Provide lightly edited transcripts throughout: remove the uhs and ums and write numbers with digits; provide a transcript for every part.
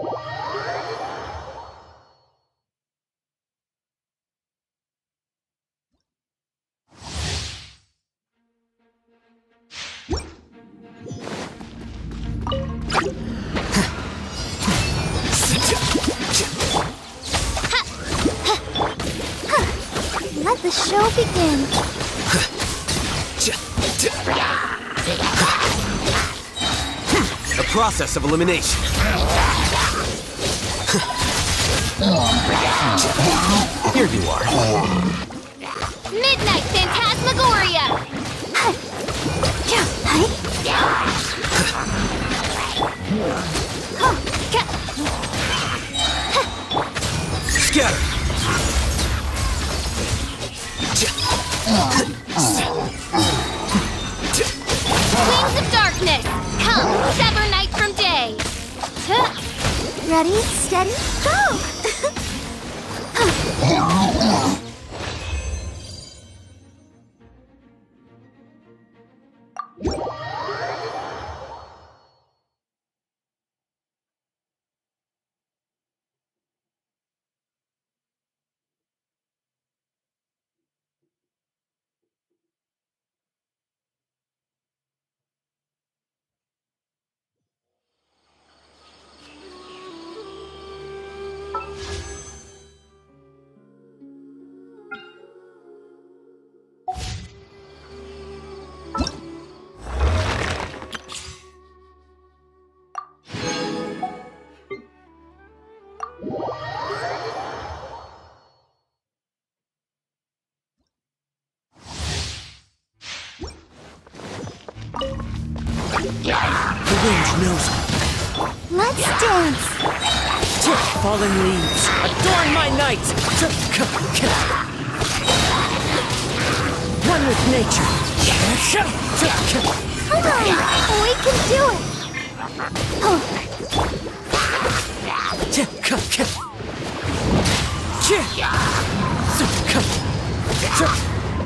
Let the show begin. A process of elimination. Here you are. Midnight Phantasmagoria! Scatter! Wings of darkness! Come, sever night from day! Ready, steady, go! The wind knows me. Let's dance! Fallen leaves, adorn my night! One with nature. Come on! We can do it!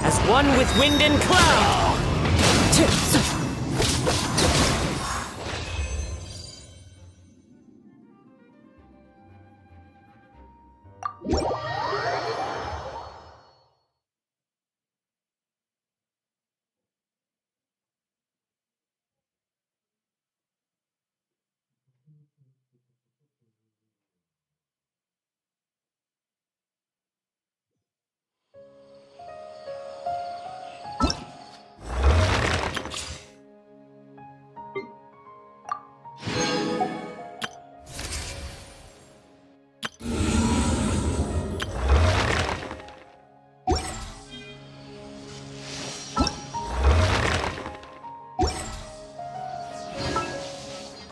As one with wind and cloud!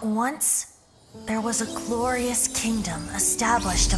Once, there was a glorious kingdom established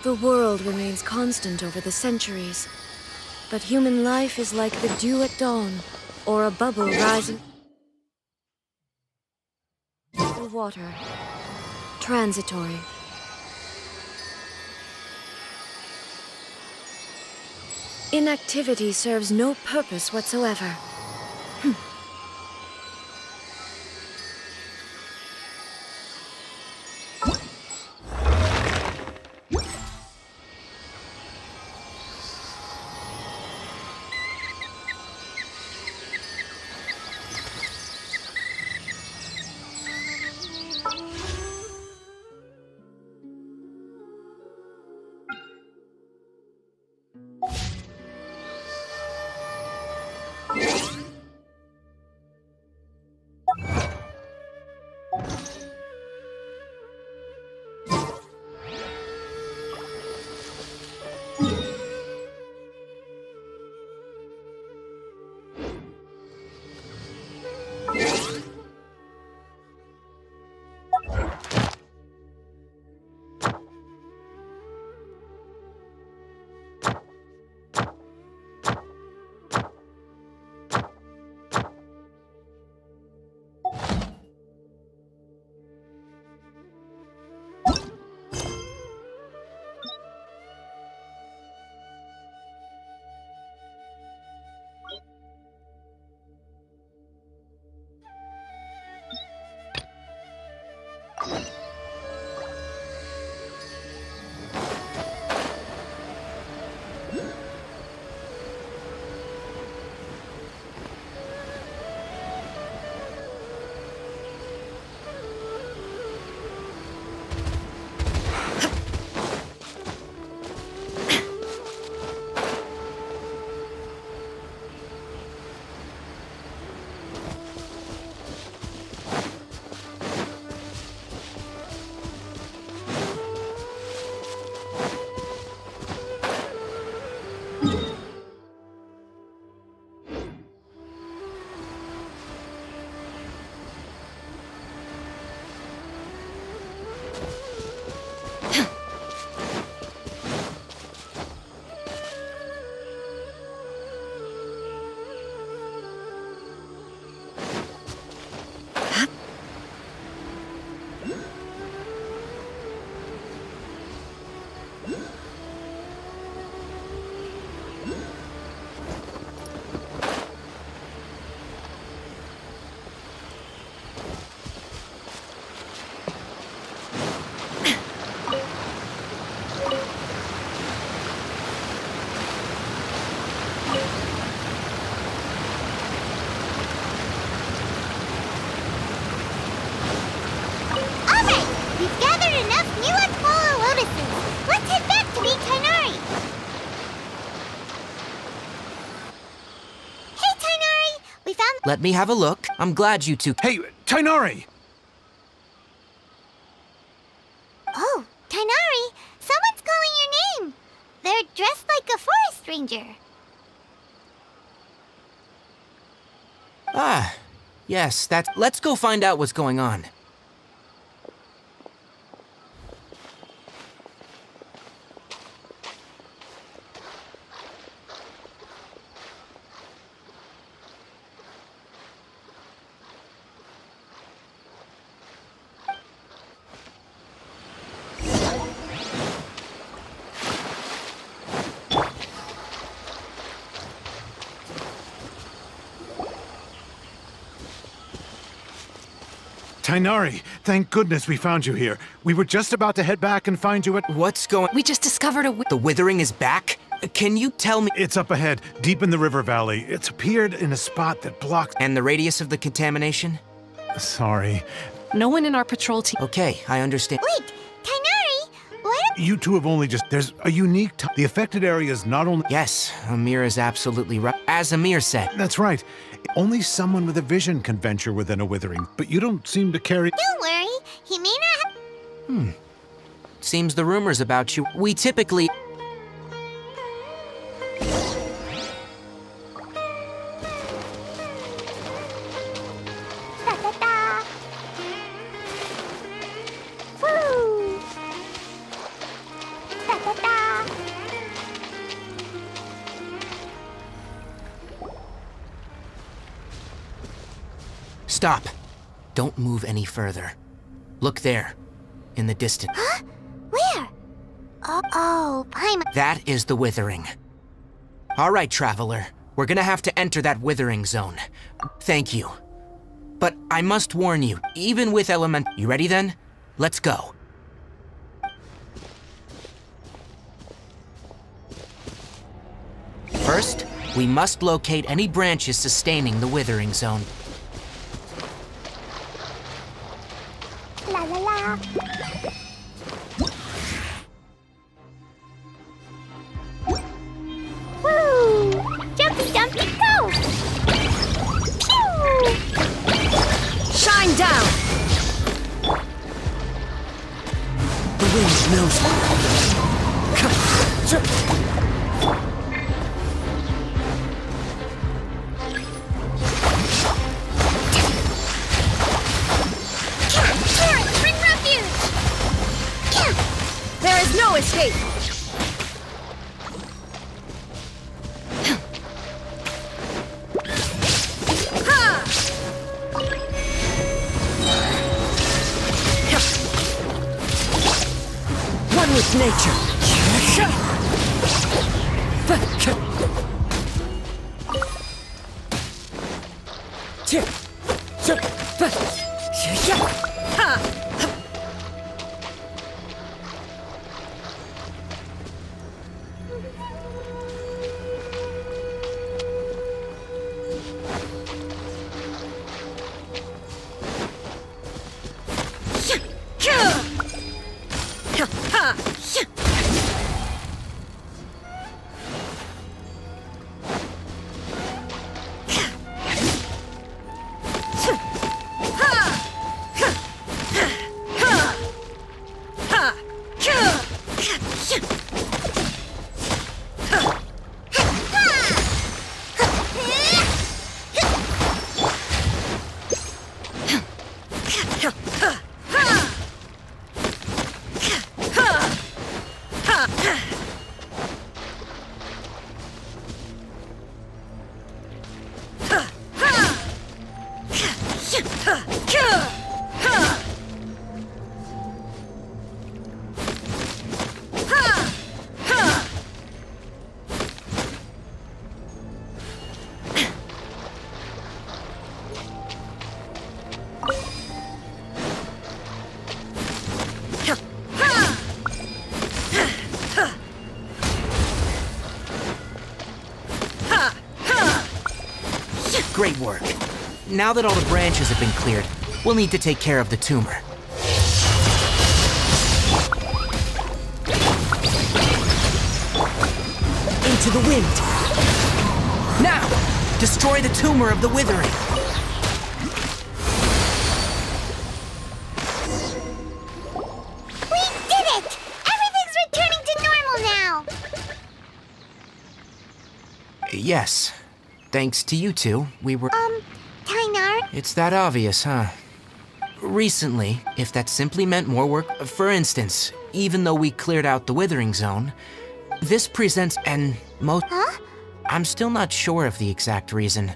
The world remains constant over the centuries, but human life is like the dew at dawn, or a bubble rising. The water, transitory. Inactivity serves no purpose whatsoever. Alright, we've gathered enough new Aquala lotuses. Let's head back to meet Tainari. Hey, Tainari! We found... Let me have a look. I'm glad you two... Hey, Tainari! Oh, Tainari! Someone's calling your name! They're dressed like a forest ranger. Ah, yes, that's... Let's go find out what's going on. Tainari, thank goodness we found you here. We were just about to head back and find you at... What's going... We just discovered The withering is back? Can you tell me... It's up ahead, deep in the river valley. It's appeared in a spot that blocks... And the radius of the contamination? Sorry. No one in our patrol team. Okay, I understand. Wait, Tainari! Why don't... You two have only just... There's a unique... The affected area is not only... Yes, Amir is absolutely right. As Amir said. That's right. Only someone with a vision can venture within a withering, but you don't seem to carry... Don't worry, he may not have... Seems the rumors about you... We typically... Da-da-da. Woo! Da-da-da. Stop. Don't move any further. Look there, in the distance. Huh? Where? Oh, Paimon. That is the withering. All right, traveler. We're gonna have to enter that withering zone. Thank you. But I must warn you, even with element... You ready then? Let's go. First, we must locate any branches sustaining the withering zone. La la la. Woo! Jumpy, jumpy, go! Pew! Shine down! The wind knows me. Bring refuge! There is no escape! One with nature. Great work. Now that all the branches have been cleared, we'll need to take care of the tumor. Into the wind. Now, destroy the tumor of the withering. We did it! Everything's returning to normal now! Yes. Thanks to you two, we were... Tainar? It's that obvious, huh? Recently, if that simply meant more work... For instance, even though we cleared out the withering zone, this presents an most... Huh? I'm still not sure of the exact reason.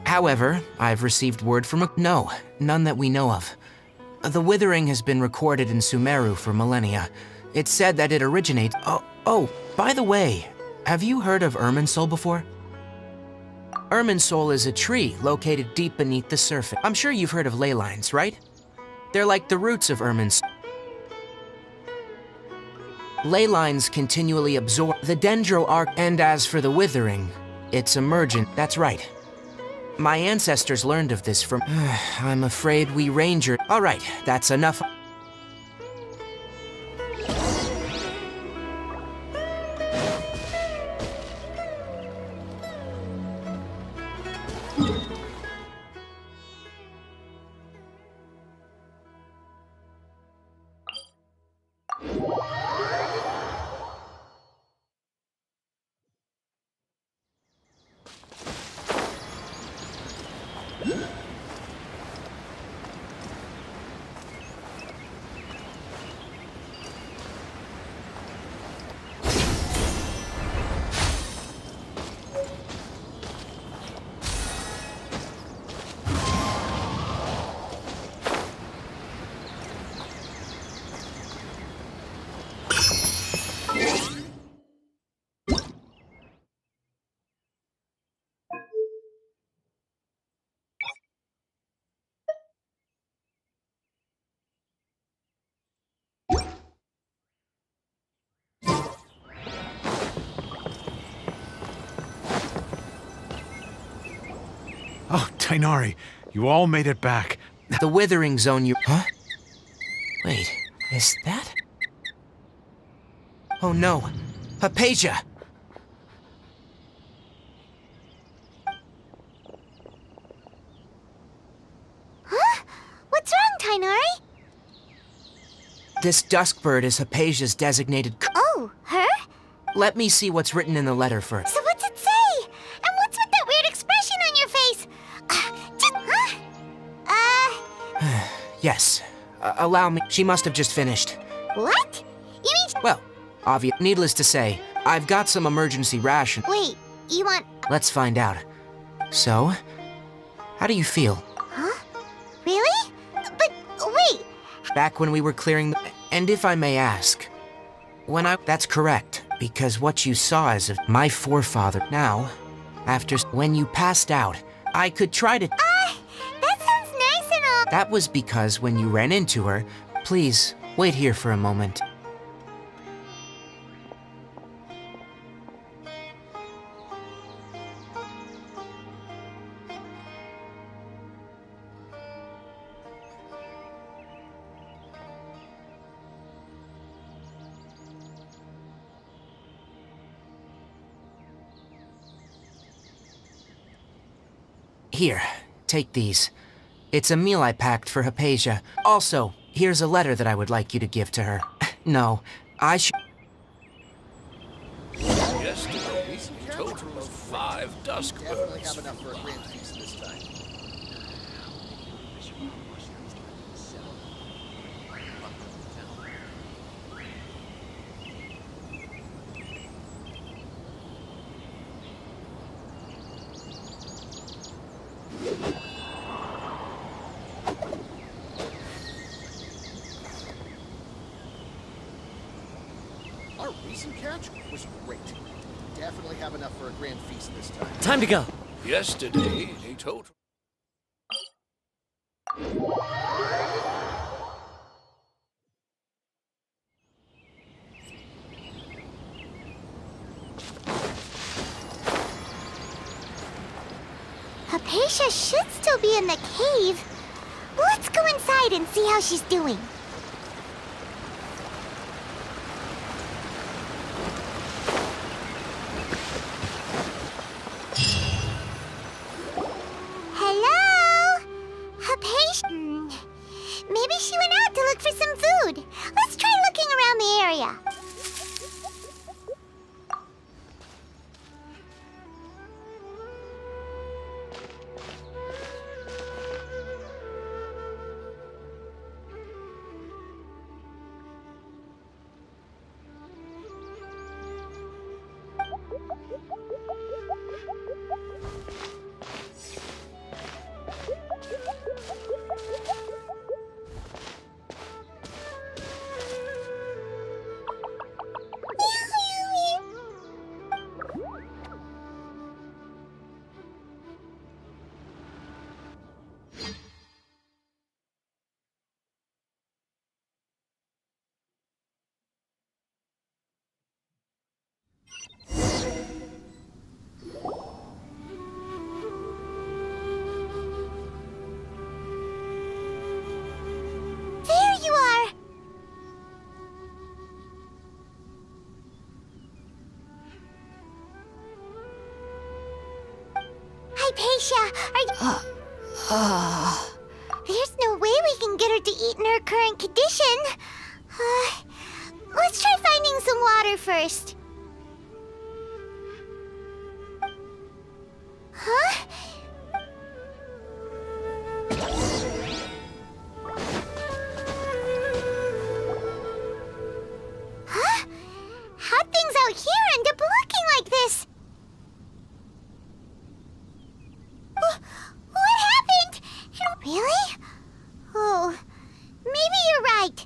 However, I've received word from a... No, none that we know of. The withering has been recorded in Sumeru for millennia. It's said that it originates... Oh, by the way, have you heard of Irminsul before? Irminsul is a tree located deep beneath the surface. I'm sure you've heard of ley lines, right? They're like the roots of Irminsul. Ley lines continually absorb the dendro arc, and as for the withering, it's emergent. That's right. My ancestors learned of this from... I'm afraid we ranger... All right, that's enough. Oh, Tainari, you all made it back. The withering zone you... Huh? Wait, is that... Oh no, Hypatia! Huh? What's wrong, Tainari? This duskbird is Hypatia's designated... Oh, her? Let me see what's written in the letter first. So what's it say? And what's with that weird expression on your face? Huh? Yes. Allow me... She must have just finished. What? You mean... Well, obvious. Needless to say, I've got some emergency ration. Wait, you want... Let's find out. So, how do you feel? Huh? Really? But, wait! Back when we were clearing the... And if I may ask, when I... That's correct, because what you saw is of my forefather. Now, after... When you passed out, I could try to... That sounds nice and all... That was because when you ran into her... Please, wait here for a moment. Here, take these. It's a meal I packed for Hypatia. Also, here's a letter that I would like you to give to her. No, I should... Yesterday, a total of 5 dusk birds. Our recent catch was great. Definitely have enough for a grand feast this time. Time to go. Yesterday, a total... Hypatia should still be in the cave. Let's go inside and see how she's doing. Hello? Hypatia? Maybe she went out to look for some food. Let's try looking around the area. There you are! Hypatia, There's no way we can get her to eat in her current condition. Let's try finding some water first. Huh? Huh? How'd things out here end up looking like this? What happened? Really? Oh, maybe you're right.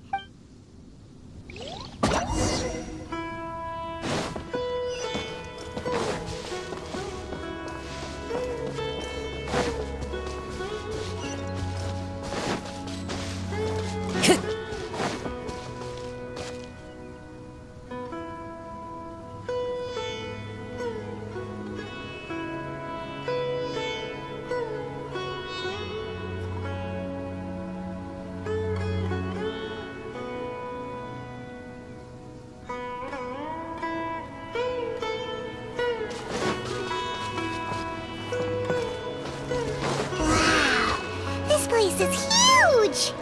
This place is huge!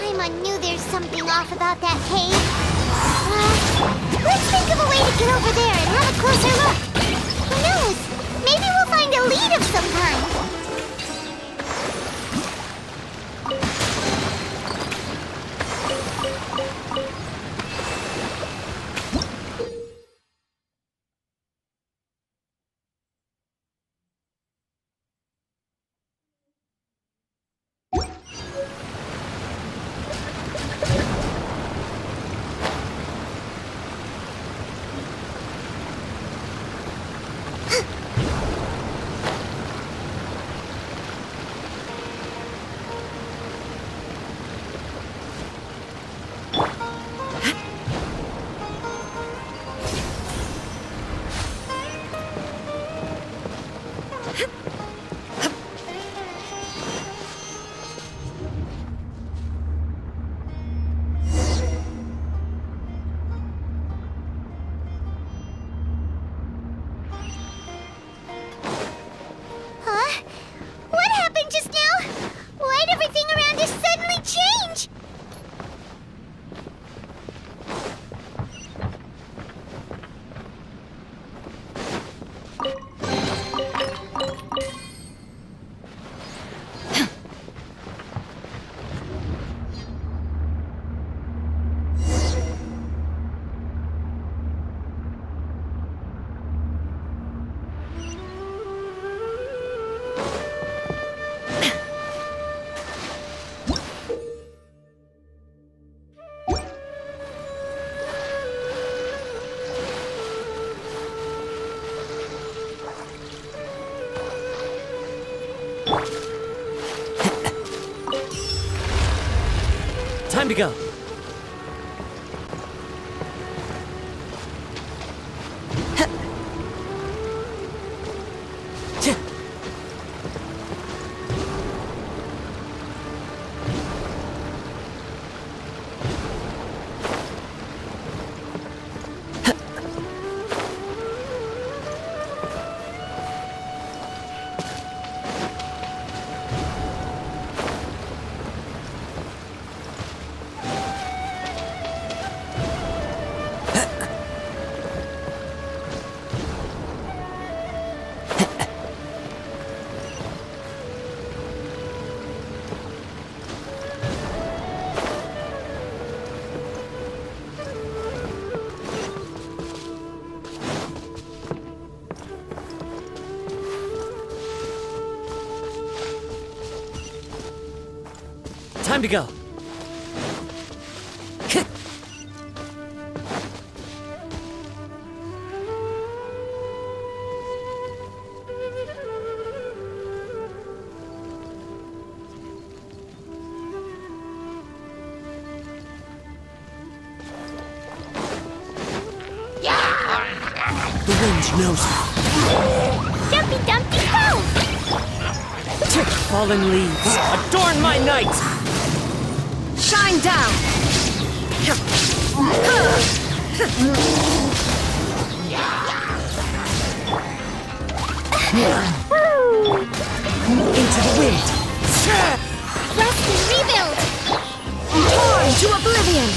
Paimon knew there's something off about that cave. Let's think of a way to get over there and have a closer look. Who knows? Maybe we'll find a lead of some kind. Huh? What happened just now? Why'd everything around us suddenly change? Time to go. Time to go. The wind knows me. Dumpy Dumpty Go! Fallen leaves, adorn my night! Shine down! Into the wind! Rest and rebuild! Torn to oblivion!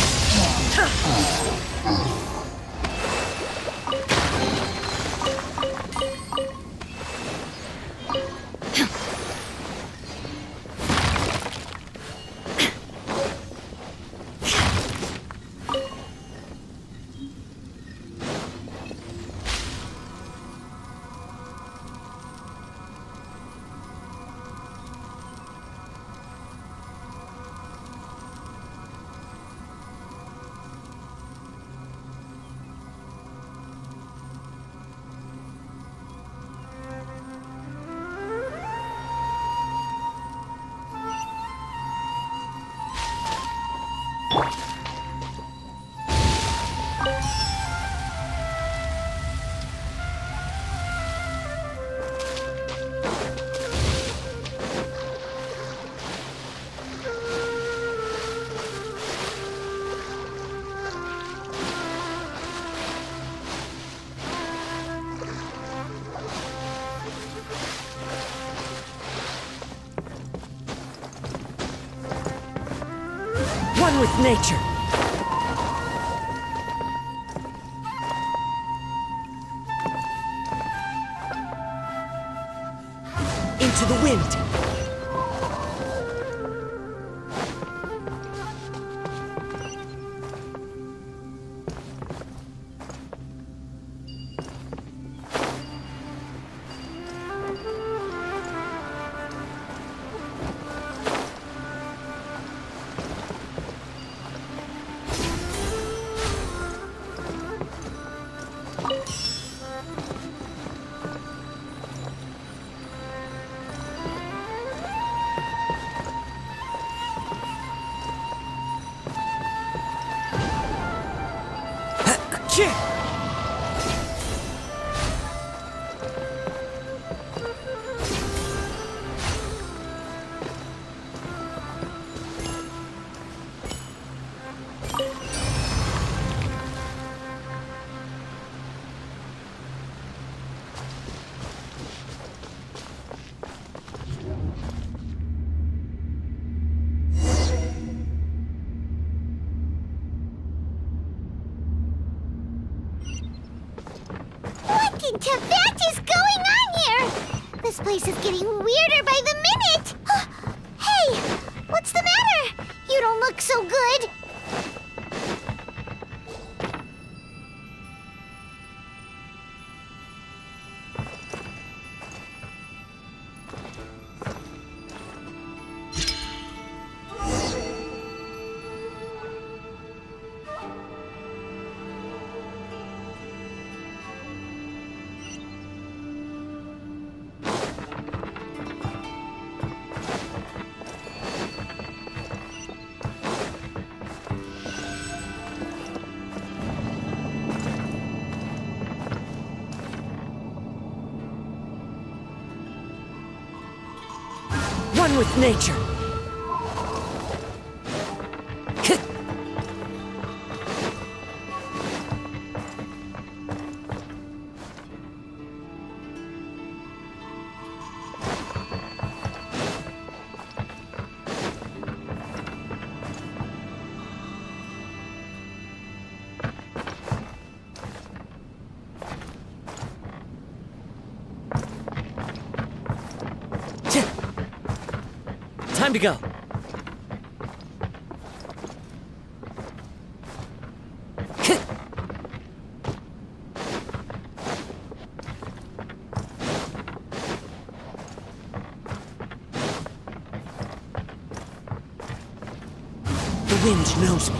One with nature! Into the wind! What in Tibet is going on here? This place is getting weirder by the minute! Hey! What's the matter? You don't look so good! One with nature! Time to go. wind knows me.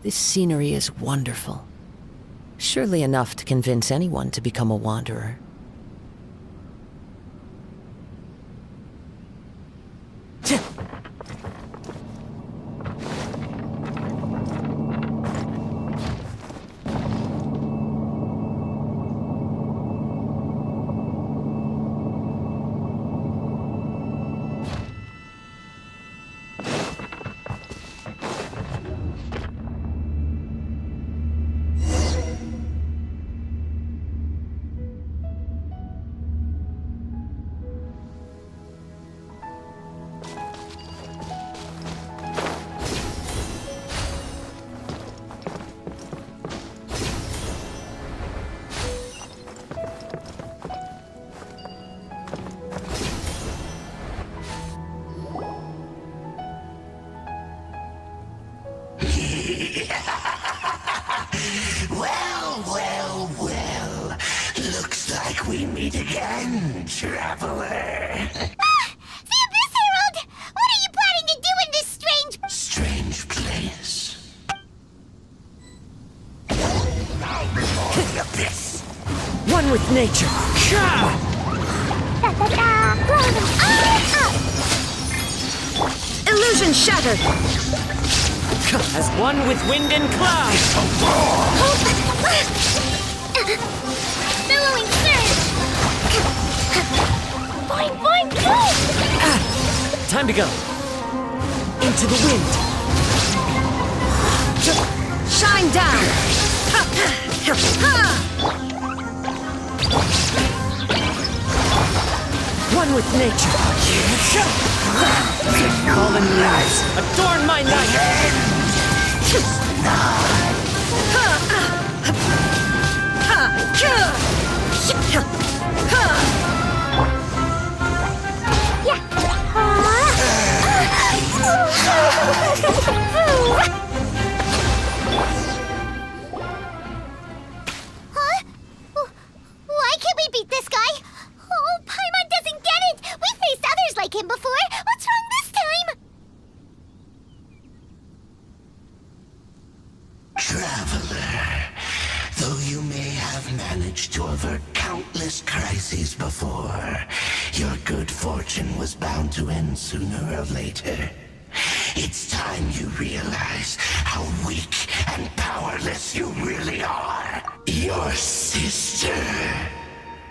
This scenery is wonderful. Surely enough to convince anyone to become a wanderer. Well. Looks like we meet again, traveler. The Abyss Herald! What are you planning to do in this Strange place. Now before the abyss. One with nature. Illusion shattered. As one with wind and cloud. Billowing surge! Fine, go! Time to go. Into the wind. Shine down. One with nature. Fallen leaves, adorn my night. Huh? Why can't we beat this guy? Oh, Paimon doesn't get it! We faced others like him before! What's wrong this time? Traveler, though you may have managed to avert countless crises before, your good fortune was bound to end sooner or later. It's time you realize how weak and powerless you really are. Your sister.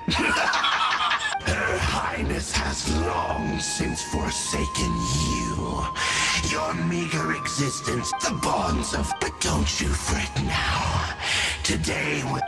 Her Highness has long since forsaken you. Your meager existence, the bonds of... But don't you fret now. Today will...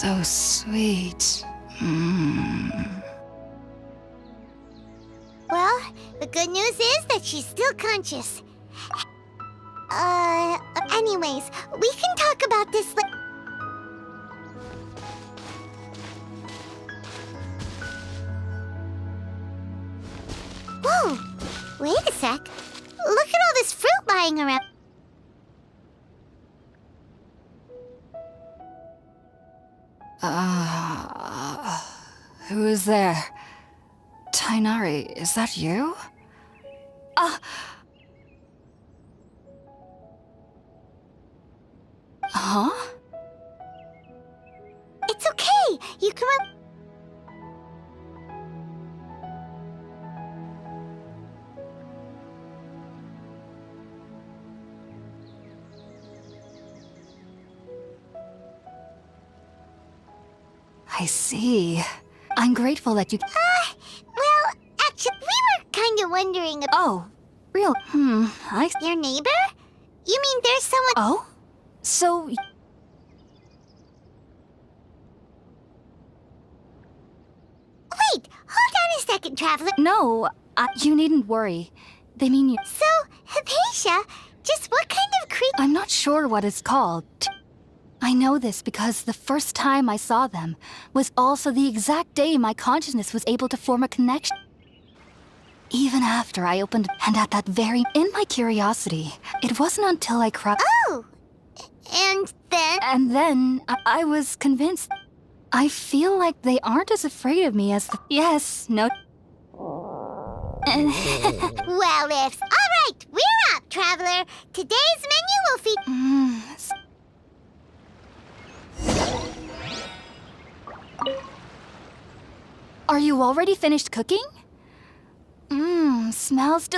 So sweet. Well, the good news is that she's still conscious. Anyways, we can talk about this later. Whoa! Wait a sec. Look at all this fruit lying around. Who is there? Tainari, is that you? Huh? It's okay. You can. I see. I'm grateful that you... Well, actually, we were kind of wondering about Oh, real... I... your neighbor? You mean there's someone... Oh? So... Wait, hold on a second, Traveler. No, you needn't worry. They mean you... So, Hypatia, just what kind of creature... I'm not sure what it's called. I know this because the first time I saw them was also the exact day my consciousness was able to form a connection. Even after I opened, and at that very... In my curiosity, it wasn't until I cried... Oh! And then... And then, I was convinced. I feel like they aren't as afraid of me as the... Yes, no... Well, ifs. Alright, we're up, Traveler. Today's menu will feature... Are you already finished cooking? Smells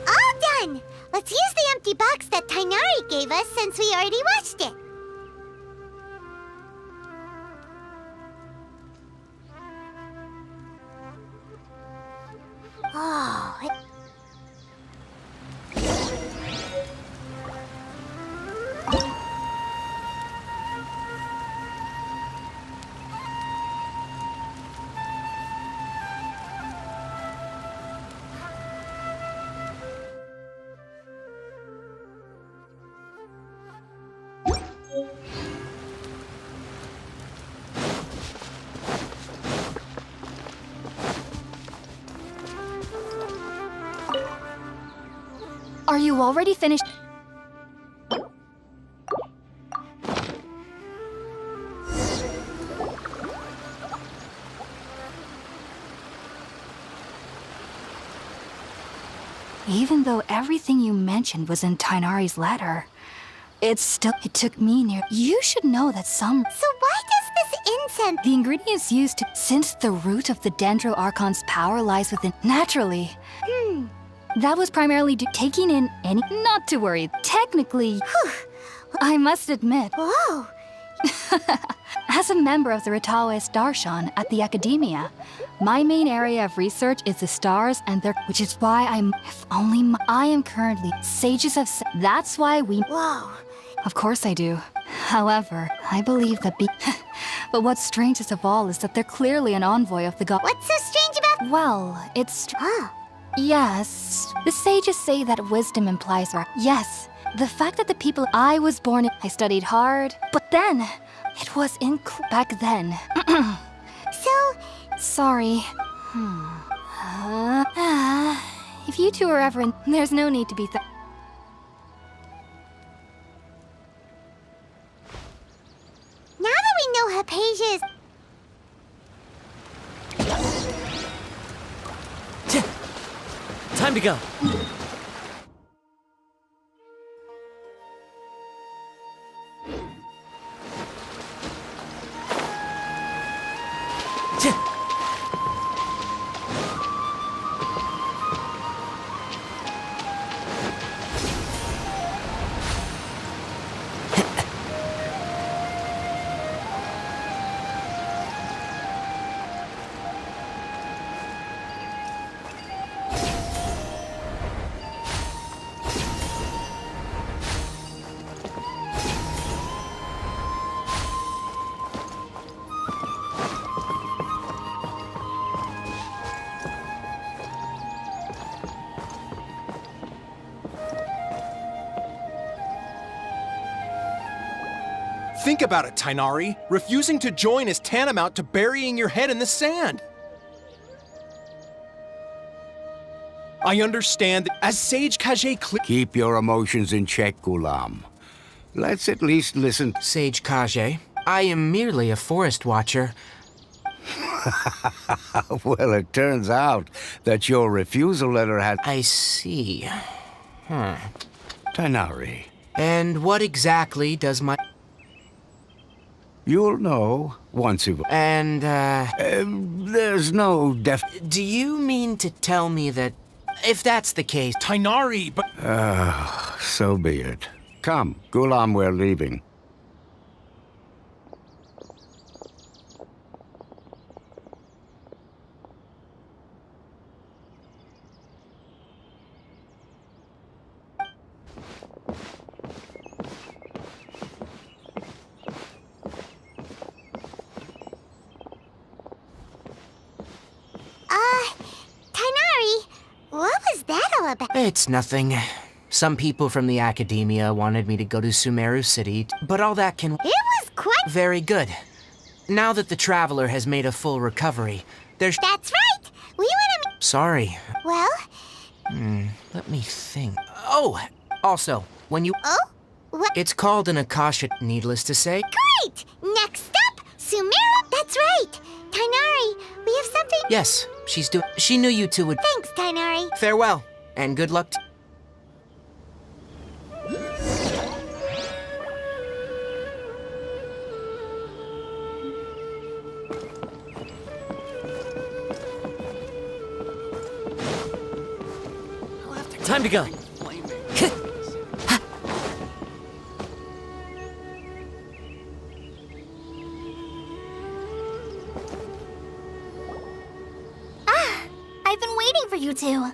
All done! Let's use the empty box that Tainari gave us since we already watched it. Oh, Are you already finished? Even though everything you mentioned was in Tainari's letter, it took me near... You should know that some... so why does this incense... The ingredients used to... Since the root of the Dendro Archon's power lies within... Naturally. That was primarily taking in any... Not to worry. Technically... I must admit... Whoa! As a member of the Ritaoist Darshan at the Academia, my main area of research is the stars and their... Which is why I am currently... Sages of... That's why we... Whoa! Of course I do. However, I believe that But what's strangest of all is that they're clearly an envoy of the god... What's so strange about... Well, it's... Ah. Yes. The sages say that wisdom implies... Yes. The fact that the people I was born in... I studied hard. But then... It was back then. So... Sorry. If you two are ever in... There's no need to be... Now that we know Hypatia is... Time to go. Think about it, Tainari. Refusing to join is tantamount to burying your head in the sand. I understand that as Sage Kage Keep your emotions in check, Gulam. Let's at least listen. Sage Kage, I am merely a forest watcher. Well, it turns out that your refusal letter had... I see. Tainari. And what exactly does my... You'll know once you've... And, there's no Do you mean to tell me that, if that's the case... Tainari, but... So be it. Come, Gulam, we're leaving. Tainari, what was that all about? It's nothing. Some people from the academia wanted me to go to Sumeru City, but all that can... It was quite... Very good. Now that the Traveler has made a full recovery, there's... That's right! We went to... Sorry. Well? Let me think. Oh! Also, when you... Oh? What? It's called an Akasha, needless to say. Great! Next up, Sumeru... That's right! Tainari, we have something... Yes, she knew you two would... Thanks, Tainari. Farewell, and good luck Time to go. I've been waiting for you two.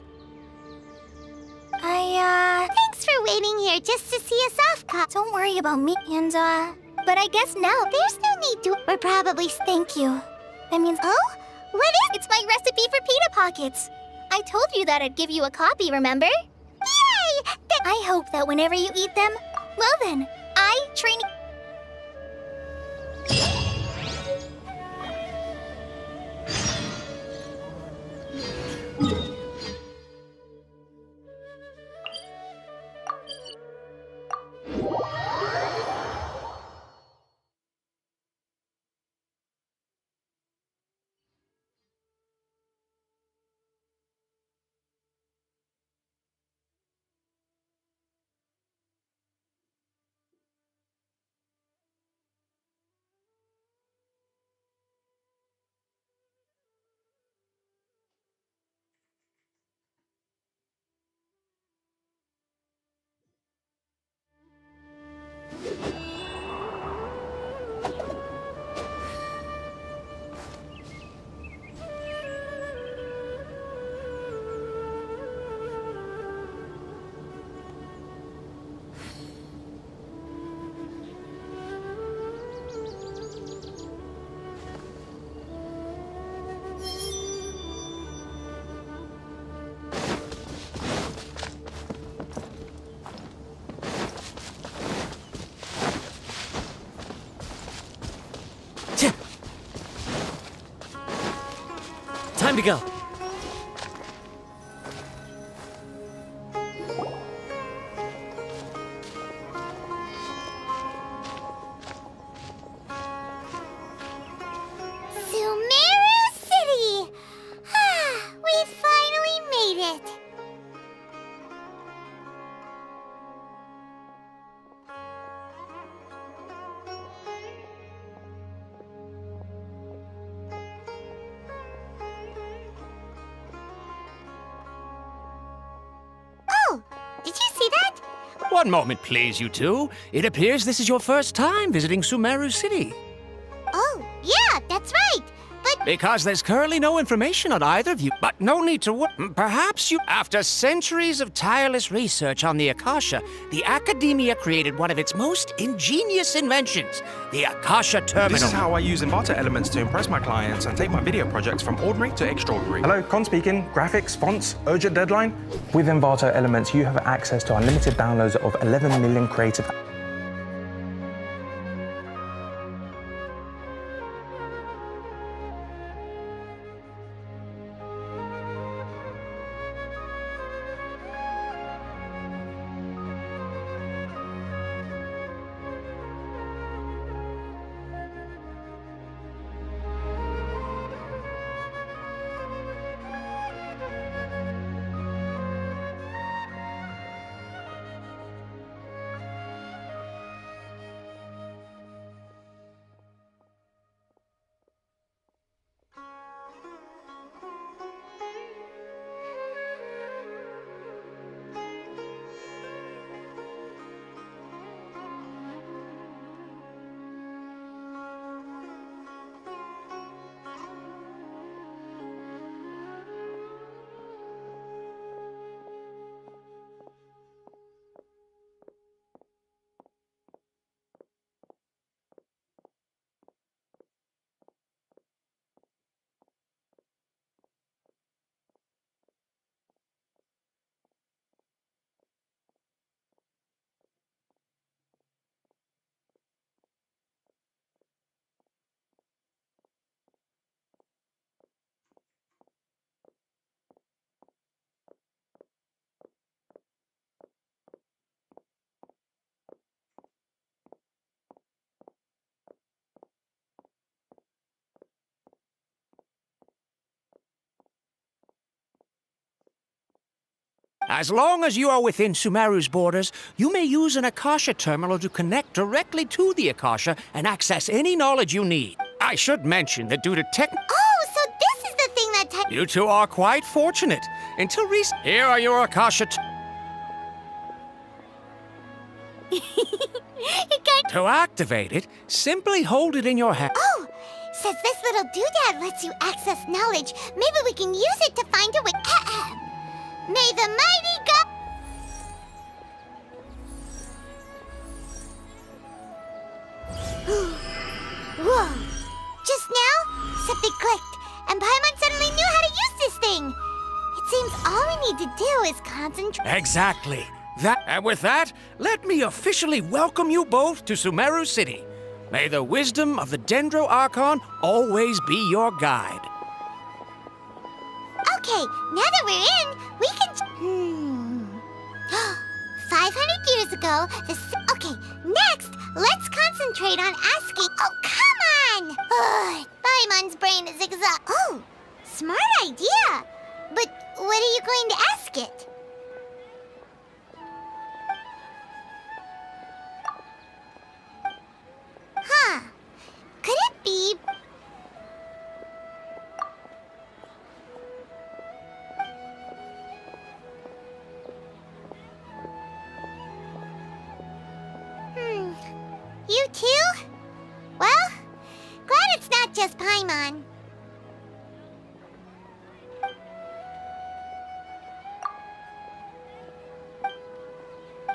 Thanks for waiting here just to see us off, Don't worry about me, and, but I guess now there's no need to... We're probably... Thank you. That means... Oh? What is... It's my recipe for pita pockets. I told you that I'd give you a copy, remember? Yay! I hope that whenever you eat them... Well then, I train... Time to go. Sumeru City! We finally made it! One moment, please, you two. It appears this is your first time visiting Sumeru City. Oh, yeah, that's right. But Because there's currently no information on either of you, but no need to worry. Perhaps you... After centuries of tireless research on the Akasha, the Academia created one of its most ingenious inventions, the Akasha Terminal. This is how I use Inverter elements to impress my clients and take my video projects from ordinary to extraordinary. Hello, Con speaking. Graphics, fonts, urgent deadline. With Inverter elements, you have access to unlimited downloads of 11 million creative... As long as you are within Sumeru's borders, you may use an Akasha terminal to connect directly to the Akasha and access any knowledge you need. I should mention that due to oh, so this is the thing that you two are quite fortunate. Until recent... Here are your Akasha To activate it, simply hold it in your hand. Oh, since this little doodad lets you access knowledge, maybe we can use it to find a way. May the mighty God. Whoa! Just now, something clicked, and Paimon suddenly knew how to use this thing. It seems all we need to do is concentrate. Exactly. And with that, let me officially welcome you both to Sumeru City. May the wisdom of the Dendro Archon always be your guide. Okay, now that we're in, we can... 500 years ago, okay, next, let's concentrate on asking... Oh, come on! Ugh, Paimon's brain is exhausted. Oh, smart idea. But what are you going to ask it? Huh. Could it be... You too? Well, glad it's not just Paimon.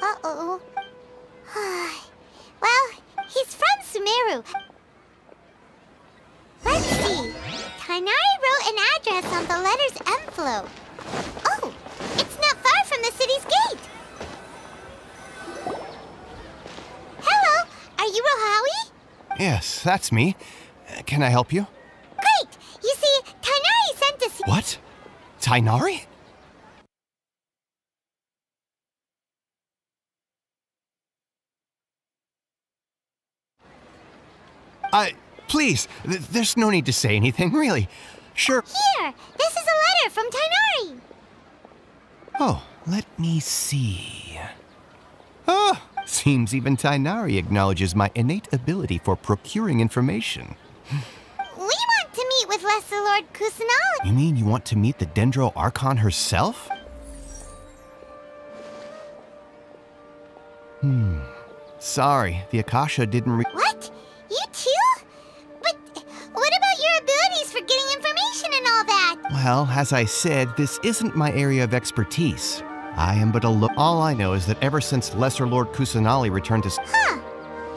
Uh-oh. Well, he's from Sumeru. Let's see. Tainari wrote an address on the letter's envelope. Oh, it's not far from the city's gate. Hello, are you Rohawi? Yes, that's me. Can I help you? Great! You see, Tainari sent us... What? Tainari? Please, there's no need to say anything, really. Sure. Here, this is a letter from Tainari. Oh, let me see. Oh, seems even Tainari acknowledges my innate ability for procuring information. We want to meet with Lesser Lord Kusanagi. You mean you want to meet the Dendro Archon herself? Sorry, the Akasha didn't What? You too? But what about your abilities for getting information and all that? Well, as I said, this isn't my area of expertise. I am but a all I know is that ever since Lesser Lord Kusanali returned to Huh.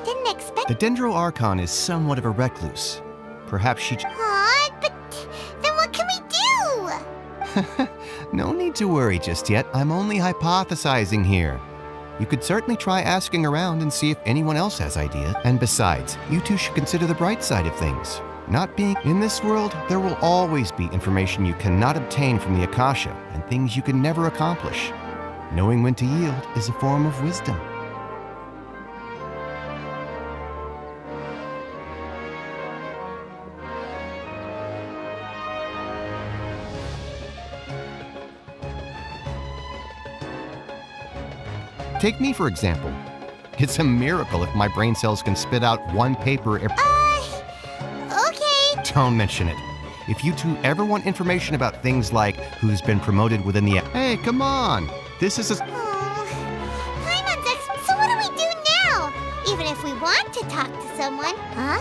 Didn't expect. the Dendro Archon is somewhat of a recluse. Perhaps she Aw, but then what can we do? No need to worry just yet. I'm only hypothesizing here. You could certainly try asking around and see if anyone else has ideas. And besides, you two should consider the bright side of things. Not being in this world, there will always be information you cannot obtain from the Akasha and things you can never accomplish. Knowing when to yield is a form of wisdom. Take me, for example. It's a miracle if my brain cells can spit out one paper every... Okay. Don't mention it. If you two ever want information about things like who's been promoted within the... Hey, come on! This is a... So what do we do now? Even if we want to talk to someone. Huh?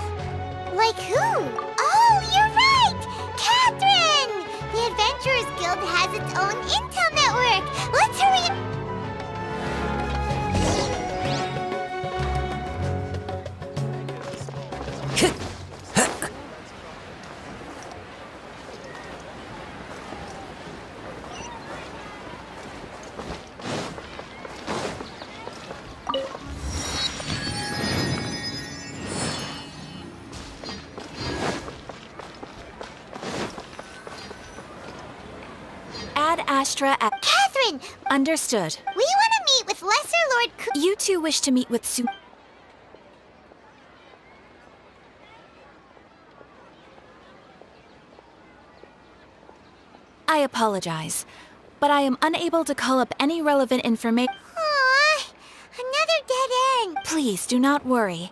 Like who? Oh, you're right! Catherine! The Adventurers Guild has its own intel network. Let's hurry up. Ad Astra at... Catherine! Understood. We want to meet with Lesser Lord You two wish to meet with I apologize, but I am unable to call up any relevant information. Aww, another dead end. Please do not worry.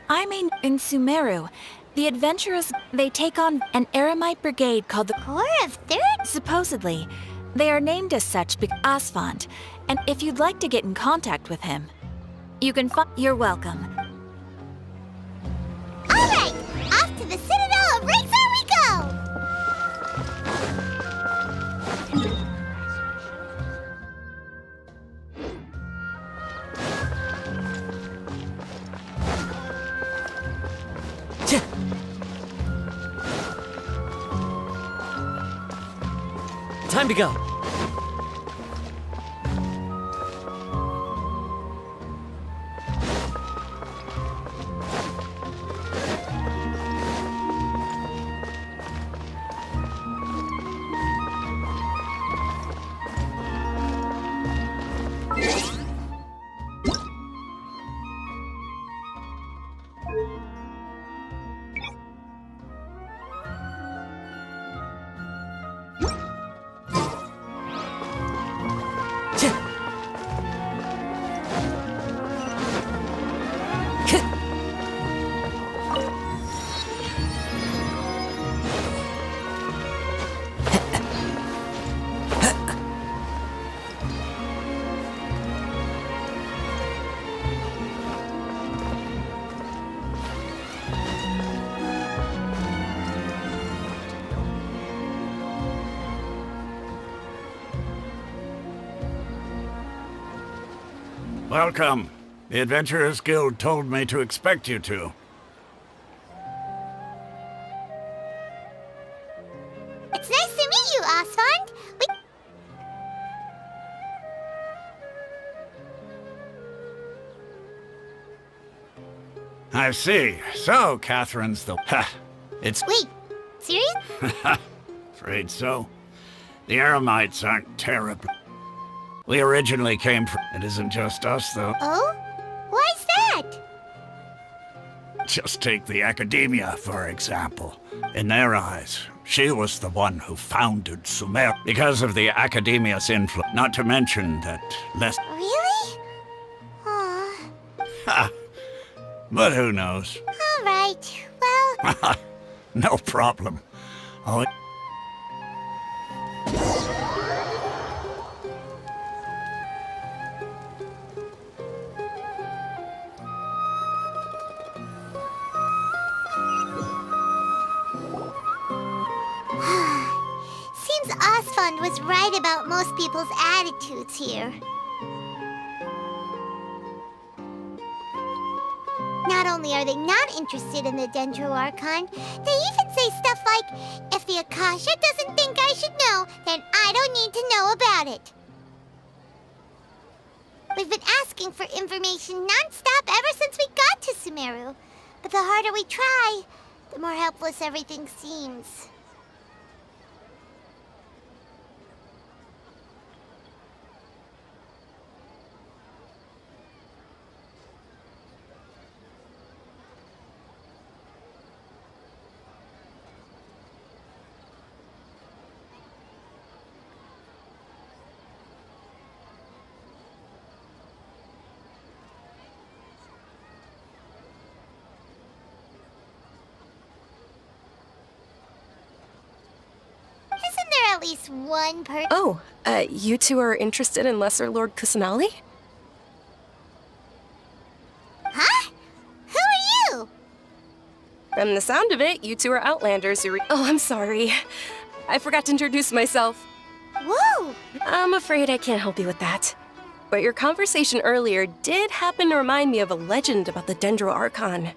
I'm in Sumeru. The adventurers, they take on an Eremite brigade called the Corps of Third? Supposedly. They are named as such because Asfand, and if you'd like to get in contact with him, you can find... You're welcome. All right, off to the Citadel of Razor we go! Time to go. Welcome. The Adventurers Guild told me to expect you two. It's nice to meet you, Asfand. I see. So, Catherine's the... Ha! It's... Wait, serious? Afraid so. The Eremites aren't terrible. We originally came from... It isn't just us, though. Oh? Why's that? Just take the Academia, for example. In their eyes, she was the one who founded Sumer because of the Academia's influence. Not to mention that less... Really? Aw. Ha! But who knows? All right, well... No problem. Oh... was right about most people's attitudes here. Not only are they not interested in the Dendroarchon, they even say stuff like, if the Akasha doesn't think I should know, then I don't need to know about it. We've been asking for information non-stop ever since we got to Sumeru. But the harder we try, the more helpless everything seems. Isn't there at least one person? Oh, you two are interested in Lesser Lord Kusanali? Huh? Who are you? From the sound of it, you two are Outlanders who Oh, I'm sorry. I forgot to introduce myself. Whoa! I'm afraid I can't help you with that. But your conversation earlier did happen to remind me of a legend about the Dendroarchon.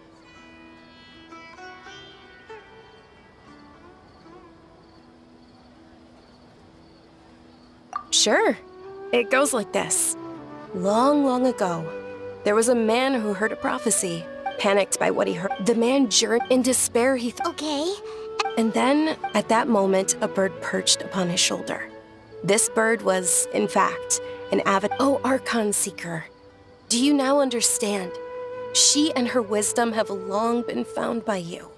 Sure. It goes like this. Long, long ago, there was a man who heard a prophecy. Panicked by what he heard, the man journeyed in despair. Okay. And then, at that moment, a bird perched upon his shoulder. This bird was, in fact, an avid Archon seeker. Do you now understand? She and her wisdom have long been found by you.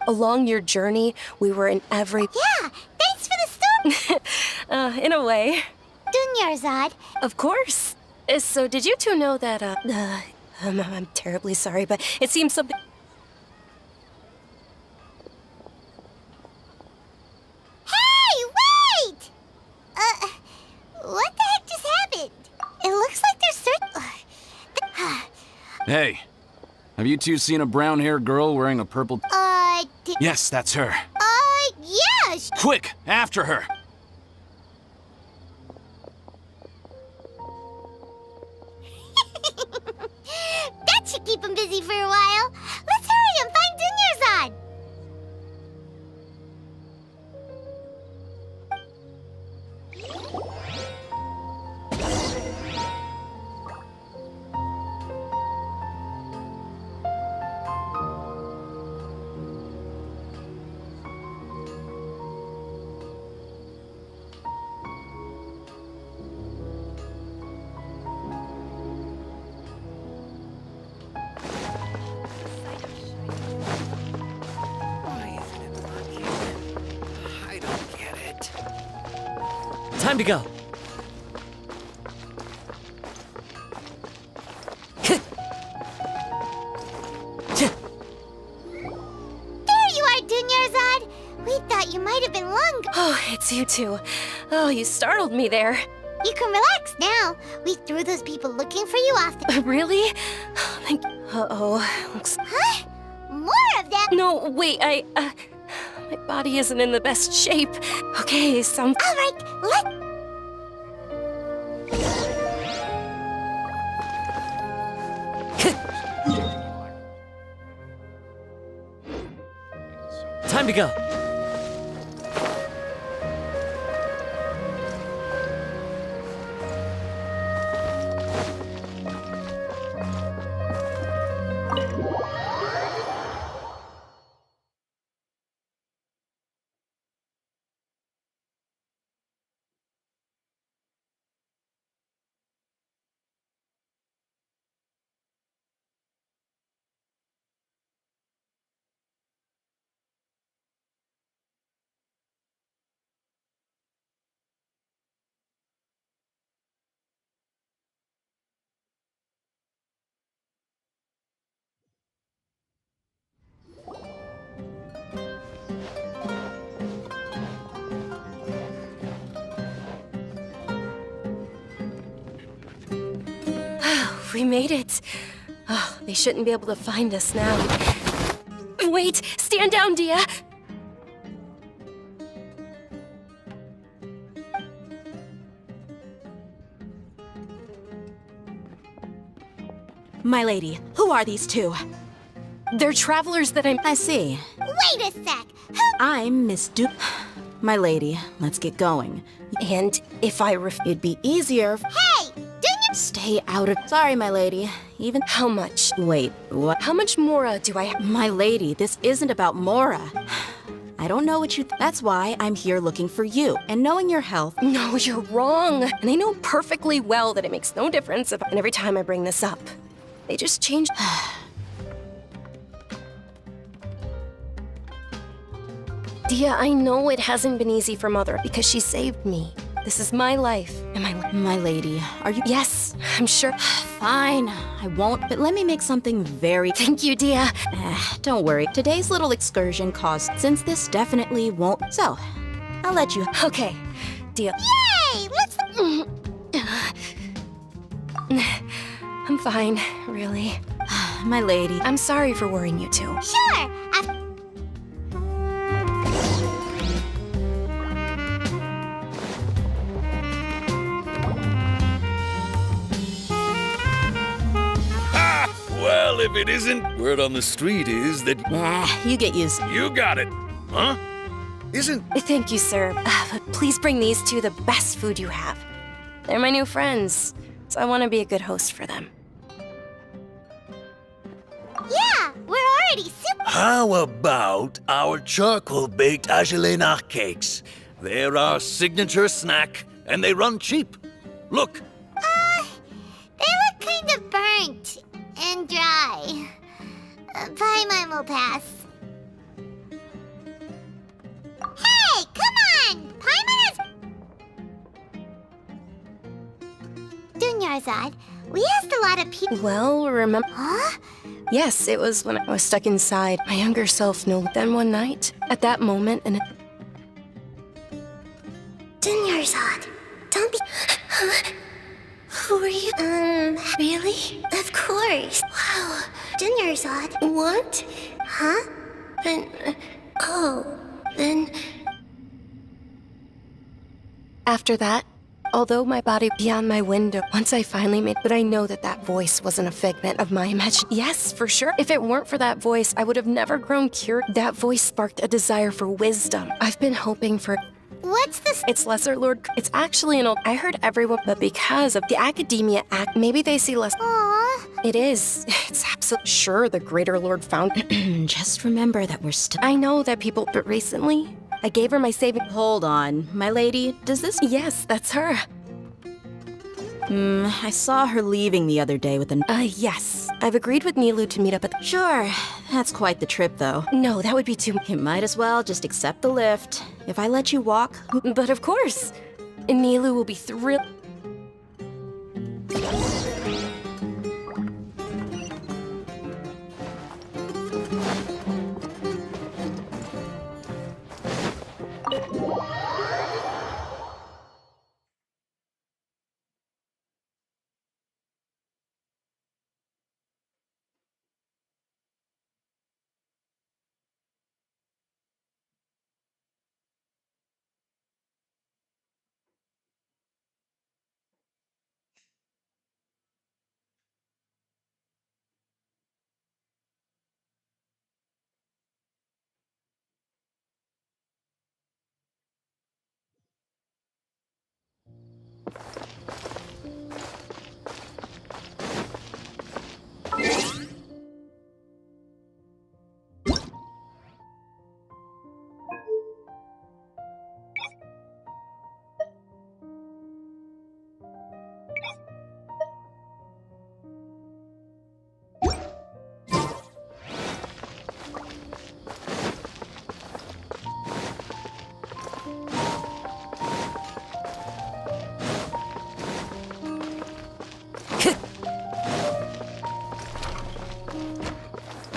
Along your journey, we were in every... Yeah, thanks for the story! in a way. Dunyarzad. Of course. So did you two know that, I'm terribly sorry, but it seems something... Hey, wait! What the heck just happened? It looks like there's Hey, have you two seen a brown-haired girl wearing a purple... Yes, that's her. Yeah! Quick, after her! That should keep him busy for a while. Let's hurry and find Dunyarzad! Time to go. There you are, Dunyarzad! We thought you might have been long gone. Oh, it's you two. Oh, you startled me there. You can relax now. We threw those people looking for you off the... Really? Uh-oh. Looks... Huh? More of them? No, wait, my body isn't in the best shape. Okay, All right, let... Time to go. We made it. Oh, they shouldn't be able to find us now. Wait! Stand down, Dia! My lady, who are these two? They're travelers that I see. Wait a sec! I'm Miss My lady, let's get going. And if I it'd be easier. Hey! Didn't you stay out of. Sorry, my lady. Even. How much? Wait, what? How much Mora do I have? My lady, this isn't about Mora. I don't know what you. That's why I'm here looking for you and knowing your health. No, you're wrong. And I know perfectly well that it makes no difference if. And every time I bring this up, they just change. Dia, I know it hasn't been easy for Mother because she saved me. This is my life. And my lady, are you? Yes, I'm sure. Fine, I won't, but let me make something very. Thank you, Dia. Don't worry. Today's little excursion cost, since this definitely won't. So, I'll let you. Okay, Dia. Yay! Let's. I'm fine, really. My lady. I'm sorry for worrying you too. Sure! Well, if it isn't, word on the street is that... You get used. You got it. Huh? Isn't... Thank you, sir. But please bring these two the best food you have. They're my new friends, so I want to be a good host for them. Yeah, we're already super... How about our charcoal-baked Agelenach cakes? They're our signature snack, and they run cheap. Look. They look kind of burnt and dry. Paimon will pass. Hey, come on! Paimon is... Dunyarzad, we asked a lot of people... Well, remember... Huh? Yes, it was when I was stuck inside. My younger self knew. Then one night, at that moment, and... Dunyarzad, don't be... Who are you? Really? Of course. Wow. Dunyarzad. What? Huh? Then... then... After that, although my body beyond my window, once I finally made... But I know that that voice wasn't a figment of my imagination. Yes, for sure. If it weren't for that voice, I would have never grown cured. That voice sparked a desire for wisdom. I've been hoping for... What's this? It's Lesser Lord. It's actually an old... I heard everyone, but because of the Academia Act, maybe they see less... Aww. It is. It's absolutely... Sure, the Greater Lord found... Just remember that we're still... I know that people... But recently, I gave her my saving... Hold on. My lady, does this... Yes, that's her. I saw her leaving the other day with an... Yes. I've agreed with Nilu to meet up at... Sure. That's quite the trip, though. No, that would be too... You might as well just accept the lift. If I let you walk... But of course. And Nilu will be thrilled...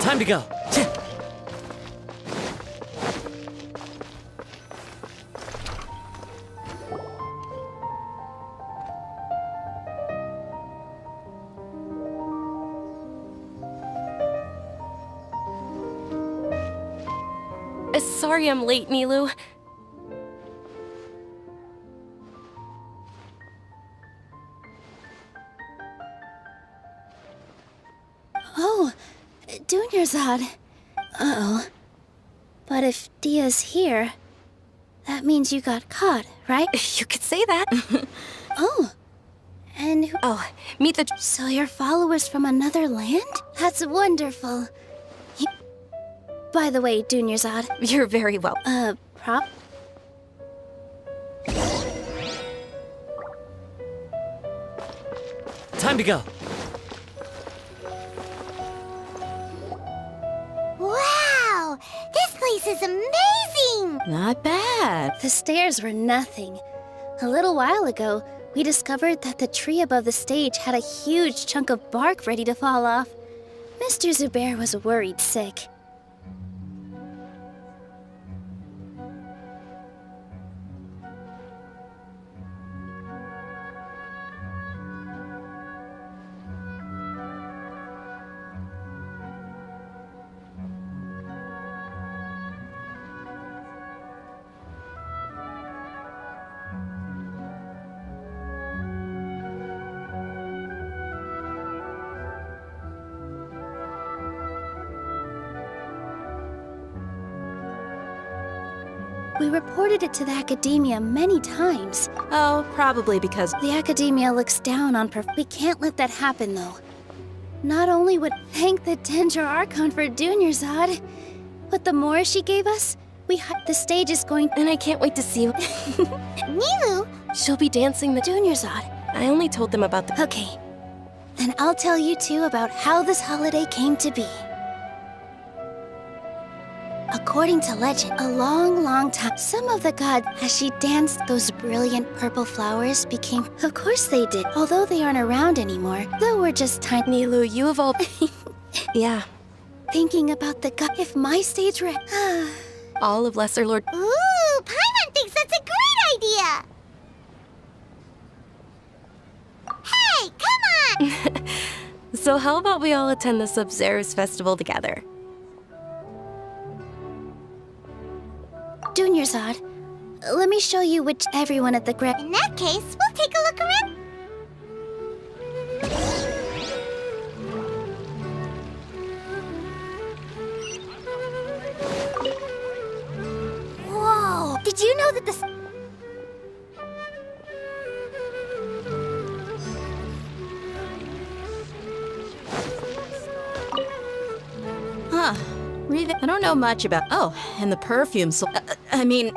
Time to go. Sorry I'm late, Nilu. Oh, Dunyarzad. Uh-oh. But if Dia's here, that means you got caught, right? You could say that. Oh. And who— Oh, meet the— So you're followers from another land? That's wonderful. By the way, Dunyarzad. You're very well. Prop? Time to go. Wow! This place is amazing! Not bad. The stairs were nothing. A little while ago, we discovered that the tree above the stage had a huge chunk of bark ready to fall off. Mr. Zubair was worried sick. We reported it to the academia many times. Oh, probably because The academia looks down on We can't let that happen, though. Not only would thank the Dendra Archon for Dunyarzad, but the more she gave us, the stage is going— And I can't wait to see you. Nilu! She'll be dancing the Dunyarzad. I only told them about the— Okay. Then I'll tell you two about how this holiday came to be. According to legend, a long, long time, some of the gods, as she danced, those brilliant purple flowers became— Of course they did, although they aren't around anymore. Though we're just tiny— Nilu, you have all— Yeah. Thinking about the god— If my stage were— All of Lesser Lord— Ooh, Paimon thinks that's a great idea! Hey, come on! So how about we all attend the Sub-Zero's festival together? Dunyarzad, let me show you which everyone at the In that case, we'll take a look around. Whoa! Did you know that this— Huh. Really? I don't know much about— Oh, and the perfume, so— I mean—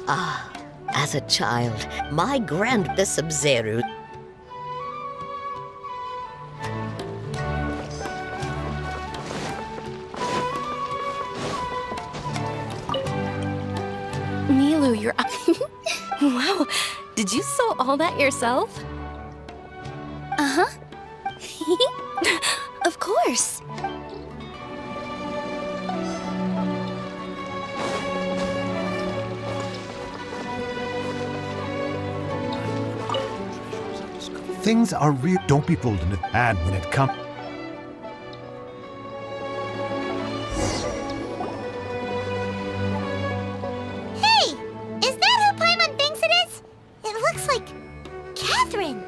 Ah, as a child, my the Sub-Zero. Nilu, you're— Wow, did you sew all that yourself? Uh-huh. Of course. Things are real. Don't be fooled into bad when it comes. Hey! Is that who Paimon thinks it is? It looks like Catherine.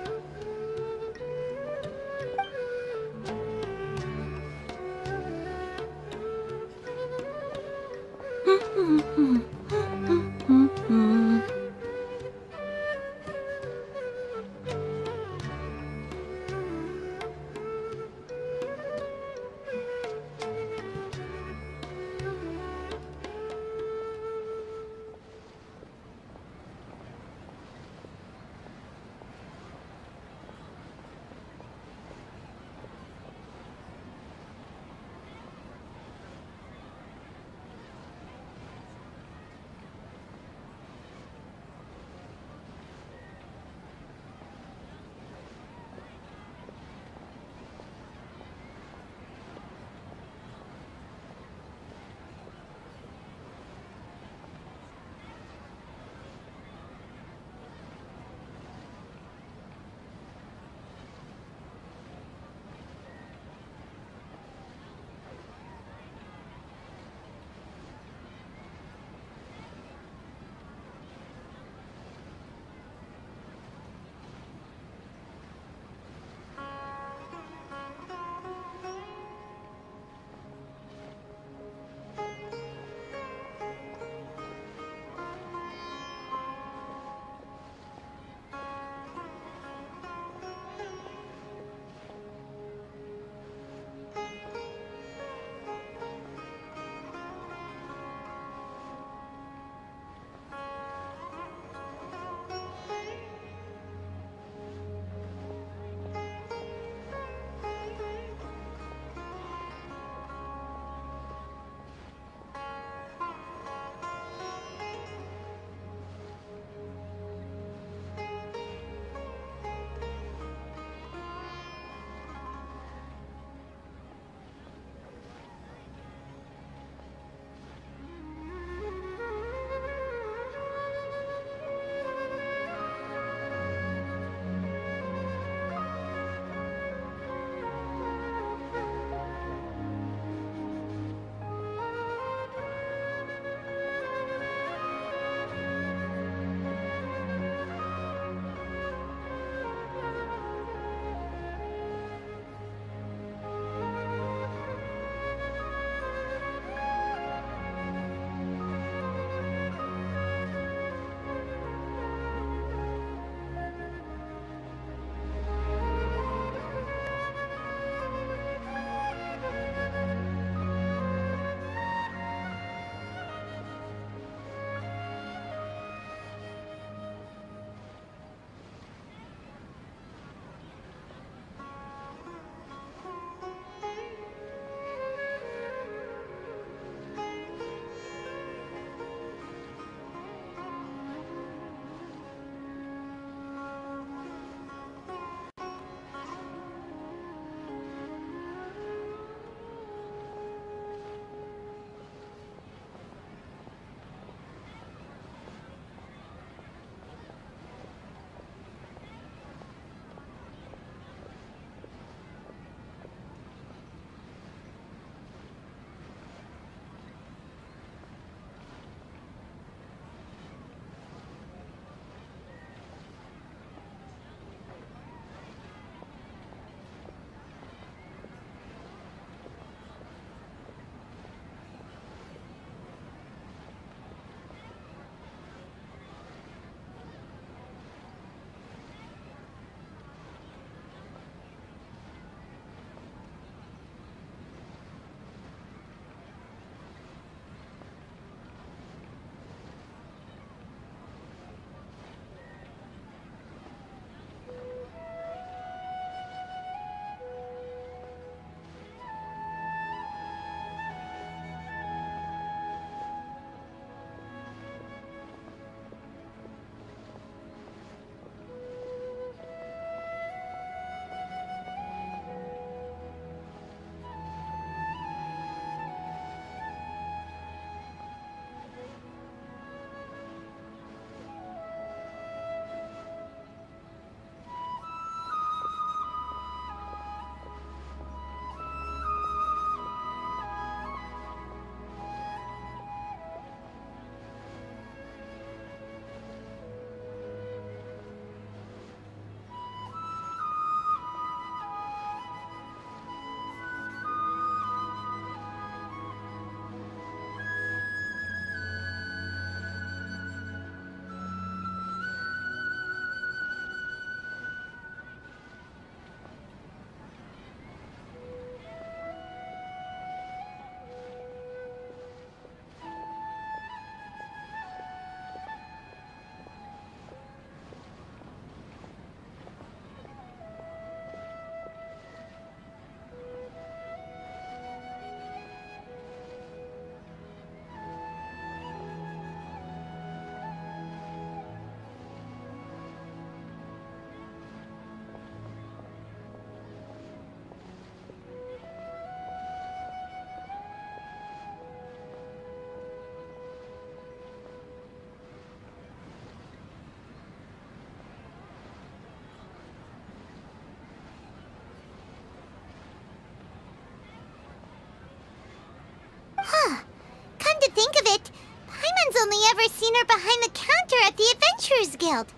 think of it, Paimon's only ever seen her behind the counter at the Adventurers Guild.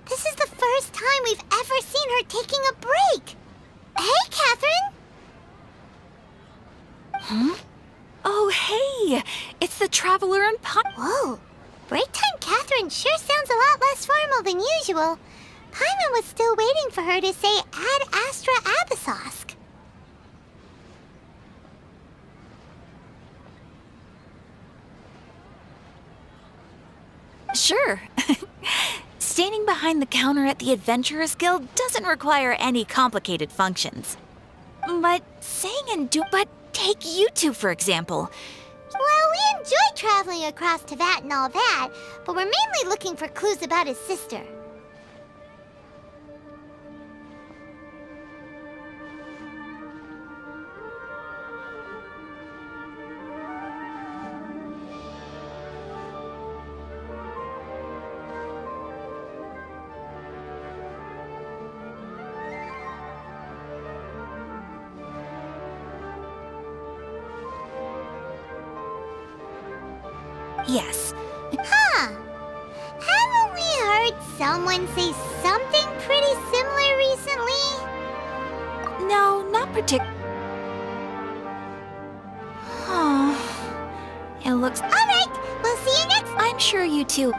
This is the first time we've ever seen her taking a break. Hey, Catherine! Huh? Oh, hey! It's the Traveler and Whoa! Break time Catherine sure sounds a lot less formal than usual. Paimon was still waiting for her to say Ad Astra Abyssosk. Sure. Standing behind the counter at the Adventurers Guild doesn't require any complicated functions. But but take you two, for example. Well, we enjoy traveling across Teyvat and all that, but we're mainly looking for clues about his sister. Yes. Huh. Haven't we heard someone say something pretty similar recently? No, not particularly. Oh, it looks... All right, we'll see you next... I'm sure you two...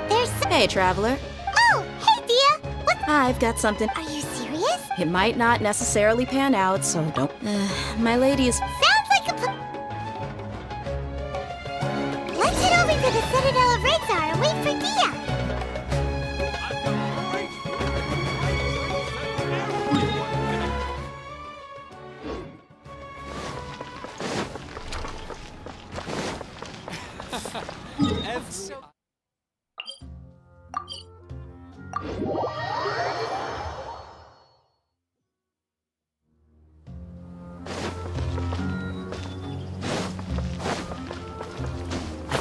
There's... Hey, Traveler. Oh, hey, Dia. What? I've got something. Are you serious? It might not necessarily pan out, so don't... my lady is... Sounds like a... Let's head over to the Citadel of Rexar and wait for Dia.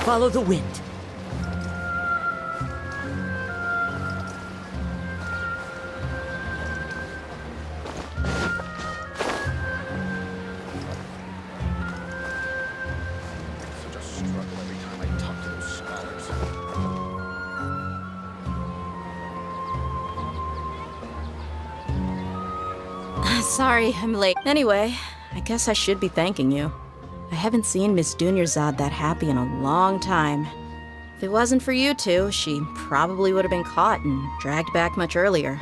Follow the wind. Such a struggle every time I talk to those scholars. Sorry, I'm late. Anyway, I guess I should be thanking you. I haven't seen Miss Dunyarzad that happy in a long time. If it wasn't for you two, she probably would have been caught and dragged back much earlier.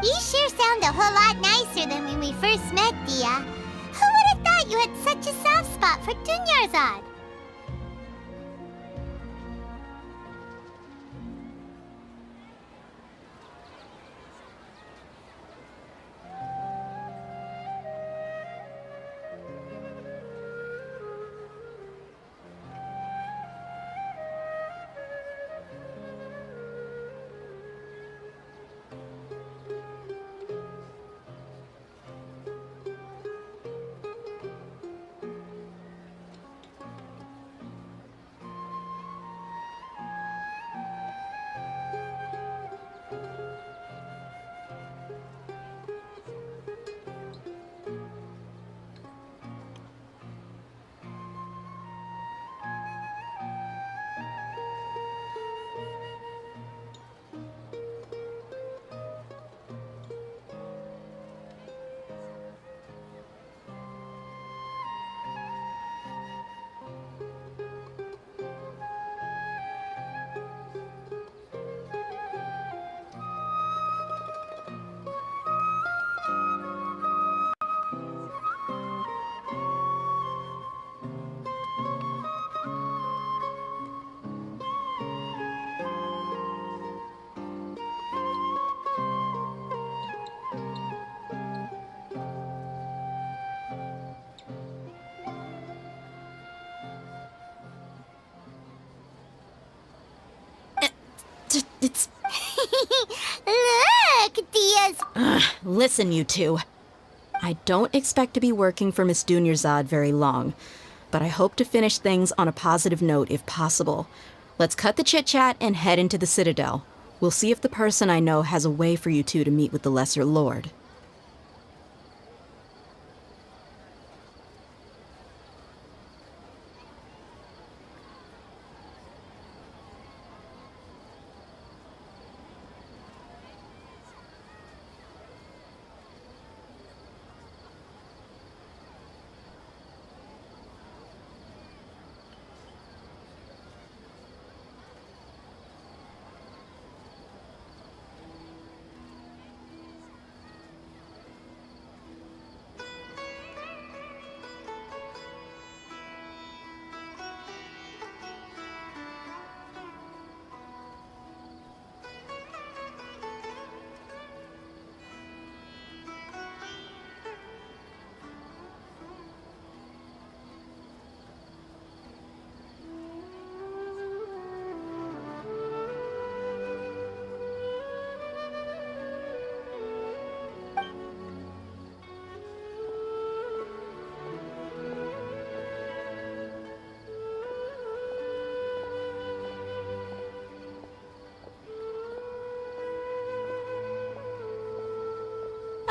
You sure sound a whole lot nicer than when we first met, Dia. Who would have thought you had such a soft spot for Dunyarzad? It's... Look, Dia's... Listen, you two. I don't expect to be working for Miss Dunyarzad very long, but I hope to finish things on a positive note if possible. Let's cut the chit-chat and head into the Citadel. We'll see if the person I know has a way for you two to meet with the Lesser Lord.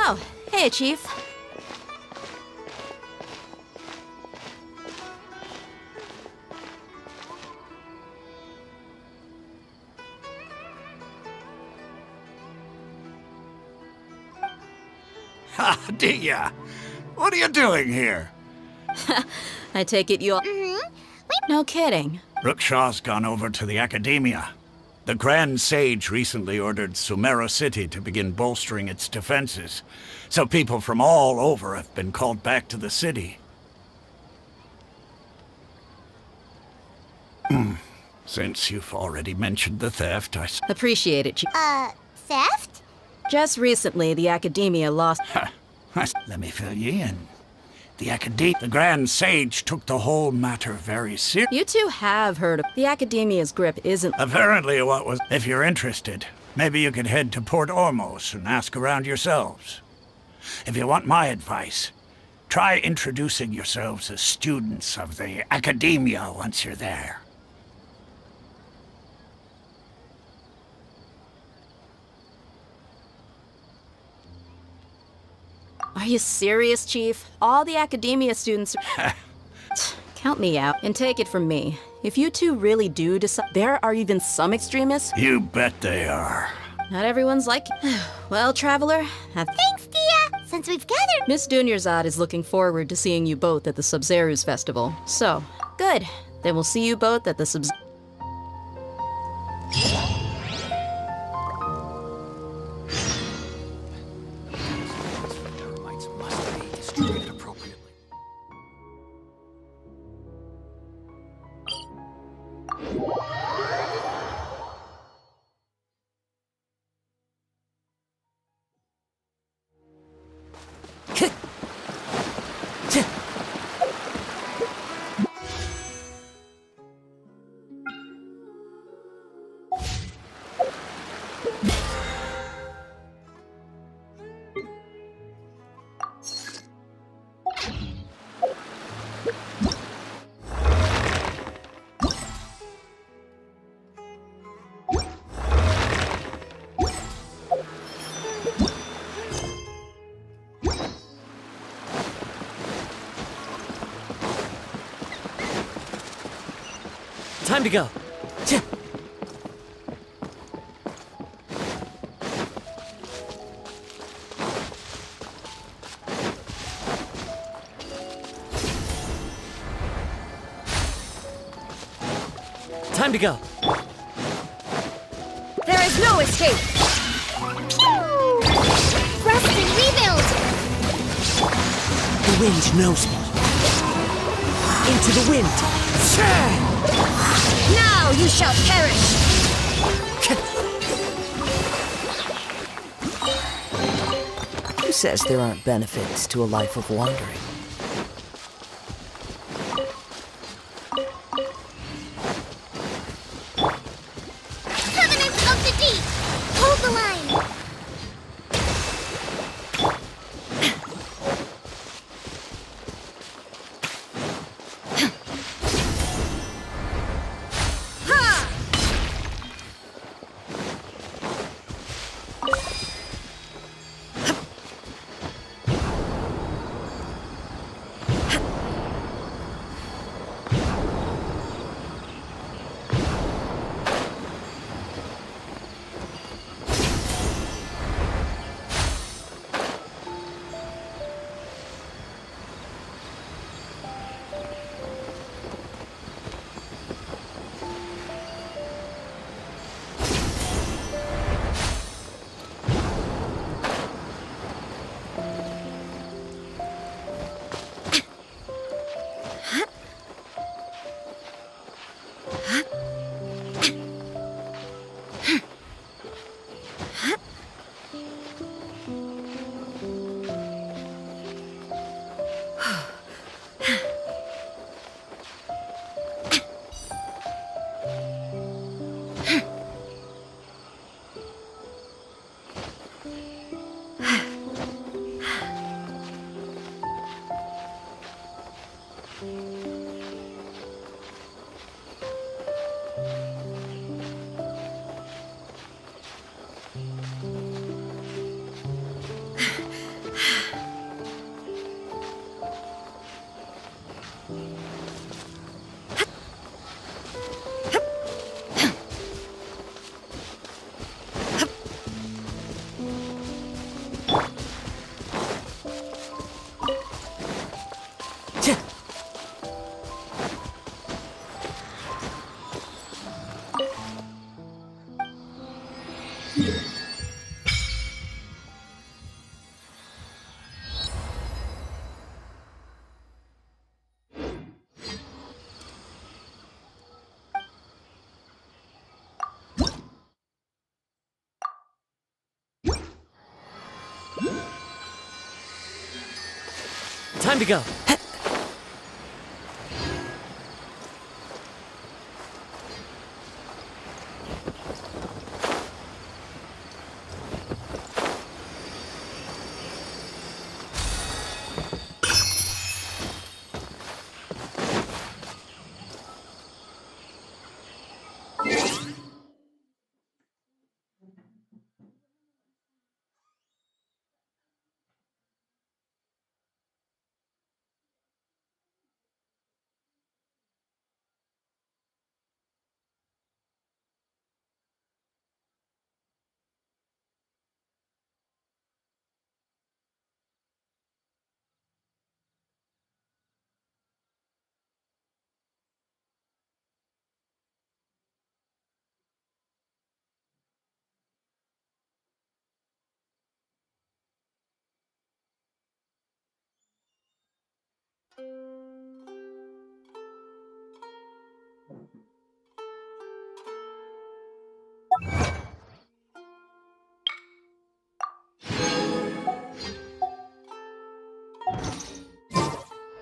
Oh, hey, Chief. Ha, Dia! What are you doing here? I take it you all... No kidding. Rookshaw's gone over to the Academia. The Grand Sage recently ordered Sumeru City to begin bolstering its defenses, so people from all over have been called back to the city. Since you've already mentioned the theft, Appreciate it, Chief. Theft? Just recently, the Academia lost... Let me fill you in. The Grand Sage took the whole matter very seriously. You two have heard of... The Academia's grip isn't... Apparently what was... If you're interested, maybe you could head to Port Ormos and ask around yourselves. If you want my advice, try introducing yourselves as students of the Academia once you're there. Are you serious, Chief? All the Academia students... Count me out, and take it from me. If you two really do decide... There are even some extremists... You bet they are. Not everyone's like... Well, Traveler... Thanks, Dia! Since we've gathered... Miss Dunyarzad is looking forward to seeing you both at the Sub-Zeru's festival. So, good. Then we'll see you both at the Sub... Time to go. Time to go. There is no escape. Pew! Rest and rebuild! The wind knows me. Into the wind. Now you shall perish! Who says there aren't benefits to a life of wandering? Covenant of Time to go.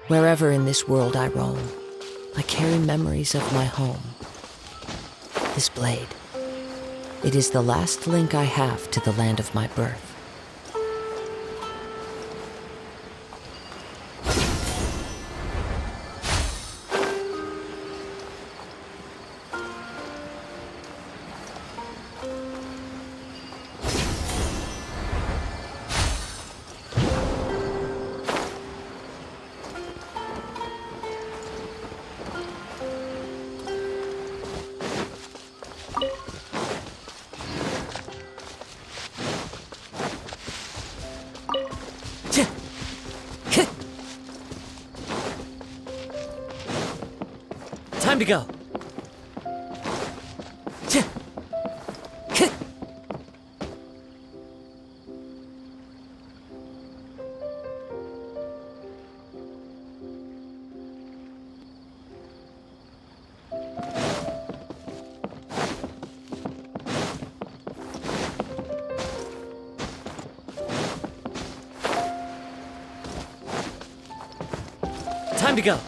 Wherever in this world I roam, I carry memories of my home. This blade, it is the last link I have to the land of my birth. Time to go. Time to go.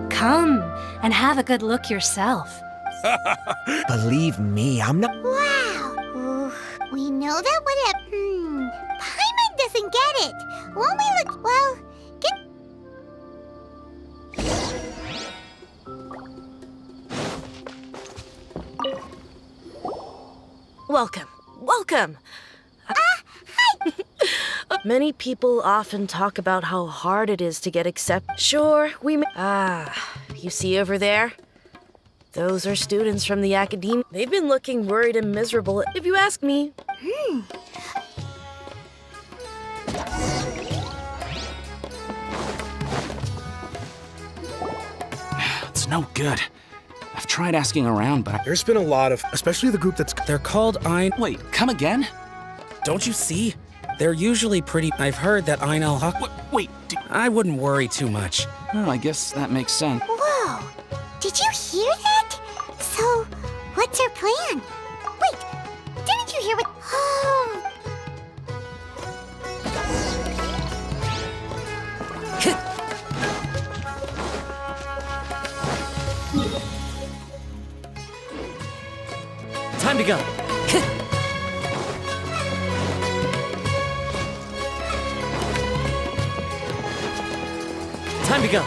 Come and have a good look yourself. Believe me, I'm not. Wow. Ooh, we know that Paimon doesn't get it. Won't we look, well, Welcome. Welcome. Hi! Many people often talk about how hard it is to get accepted. Sure, we may. You see over there? Those are students from the academy. They've been looking worried and miserable, if you ask me. It's no good. I've tried asking around, but there's been a lot of, especially the group that's... They're called Ein... Wait, come again? Don't you see? They're usually pretty... I've heard that Ein al-Haq... Wait, I wouldn't worry too much. Oh, I guess that makes sense. Whoa! Did you hear that? So, what's our plan? Wait, didn't you hear what... Oh... Time to go. Time to go.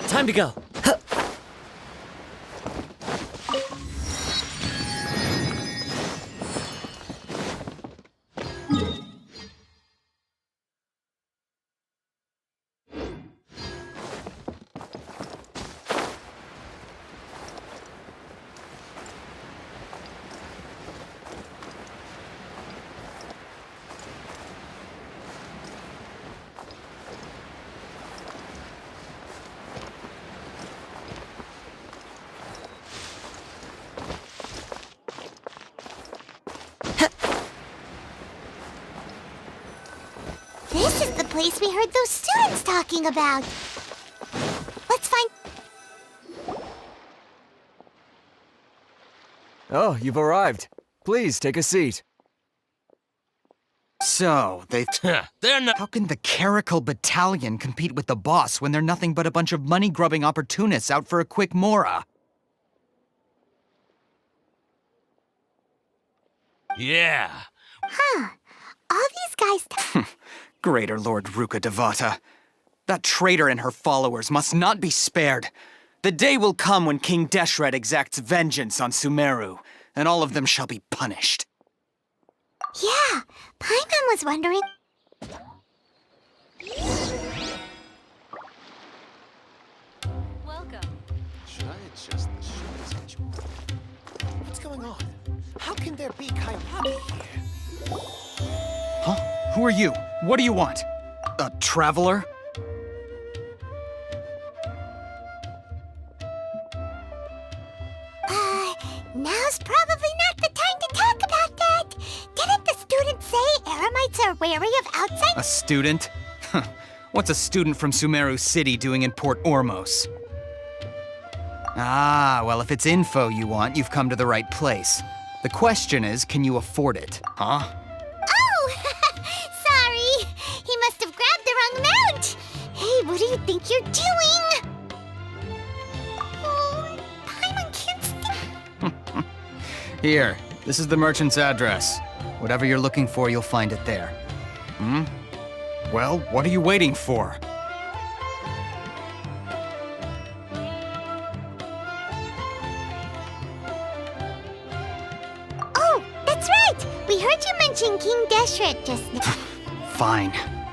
Time to go. This is the place we heard those students talking about. Let's find... Oh, you've arrived. Please, take a seat. So, they're not... How can the Caracal Battalion compete with the boss when they're nothing but a bunch of money-grubbing opportunists out for a quick mora? Yeah. Huh. All these guys... Greater Lord Ruka Devata. That traitor and her followers must not be spared. The day will come when King Deshret exacts vengeance on Sumeru, and all of them shall be punished. Yeah, Paimon was wondering... Welcome. Should I adjust the show schedule? What's going on? How can there be Kailabi here? Huh? Who are you? What do you want? A traveler? Now's probably not the time to talk about that. Didn't the students say Eremites are wary of outside... A student? What's a student from Sumeru City doing in Port Ormos? Ah, well, if it's info you want, you've come to the right place. The question is, can you afford it? Huh? Oh! Sorry! He must have grabbed the wrong amount! Hey, what do you think you're doing? Oh, Paimon can't stand... Here, this is the merchant's address. Whatever you're looking for, you'll find it there. Hmm? Well, what are you waiting for? Oh, that's right! We heard you mention King Deshret just now. Fine.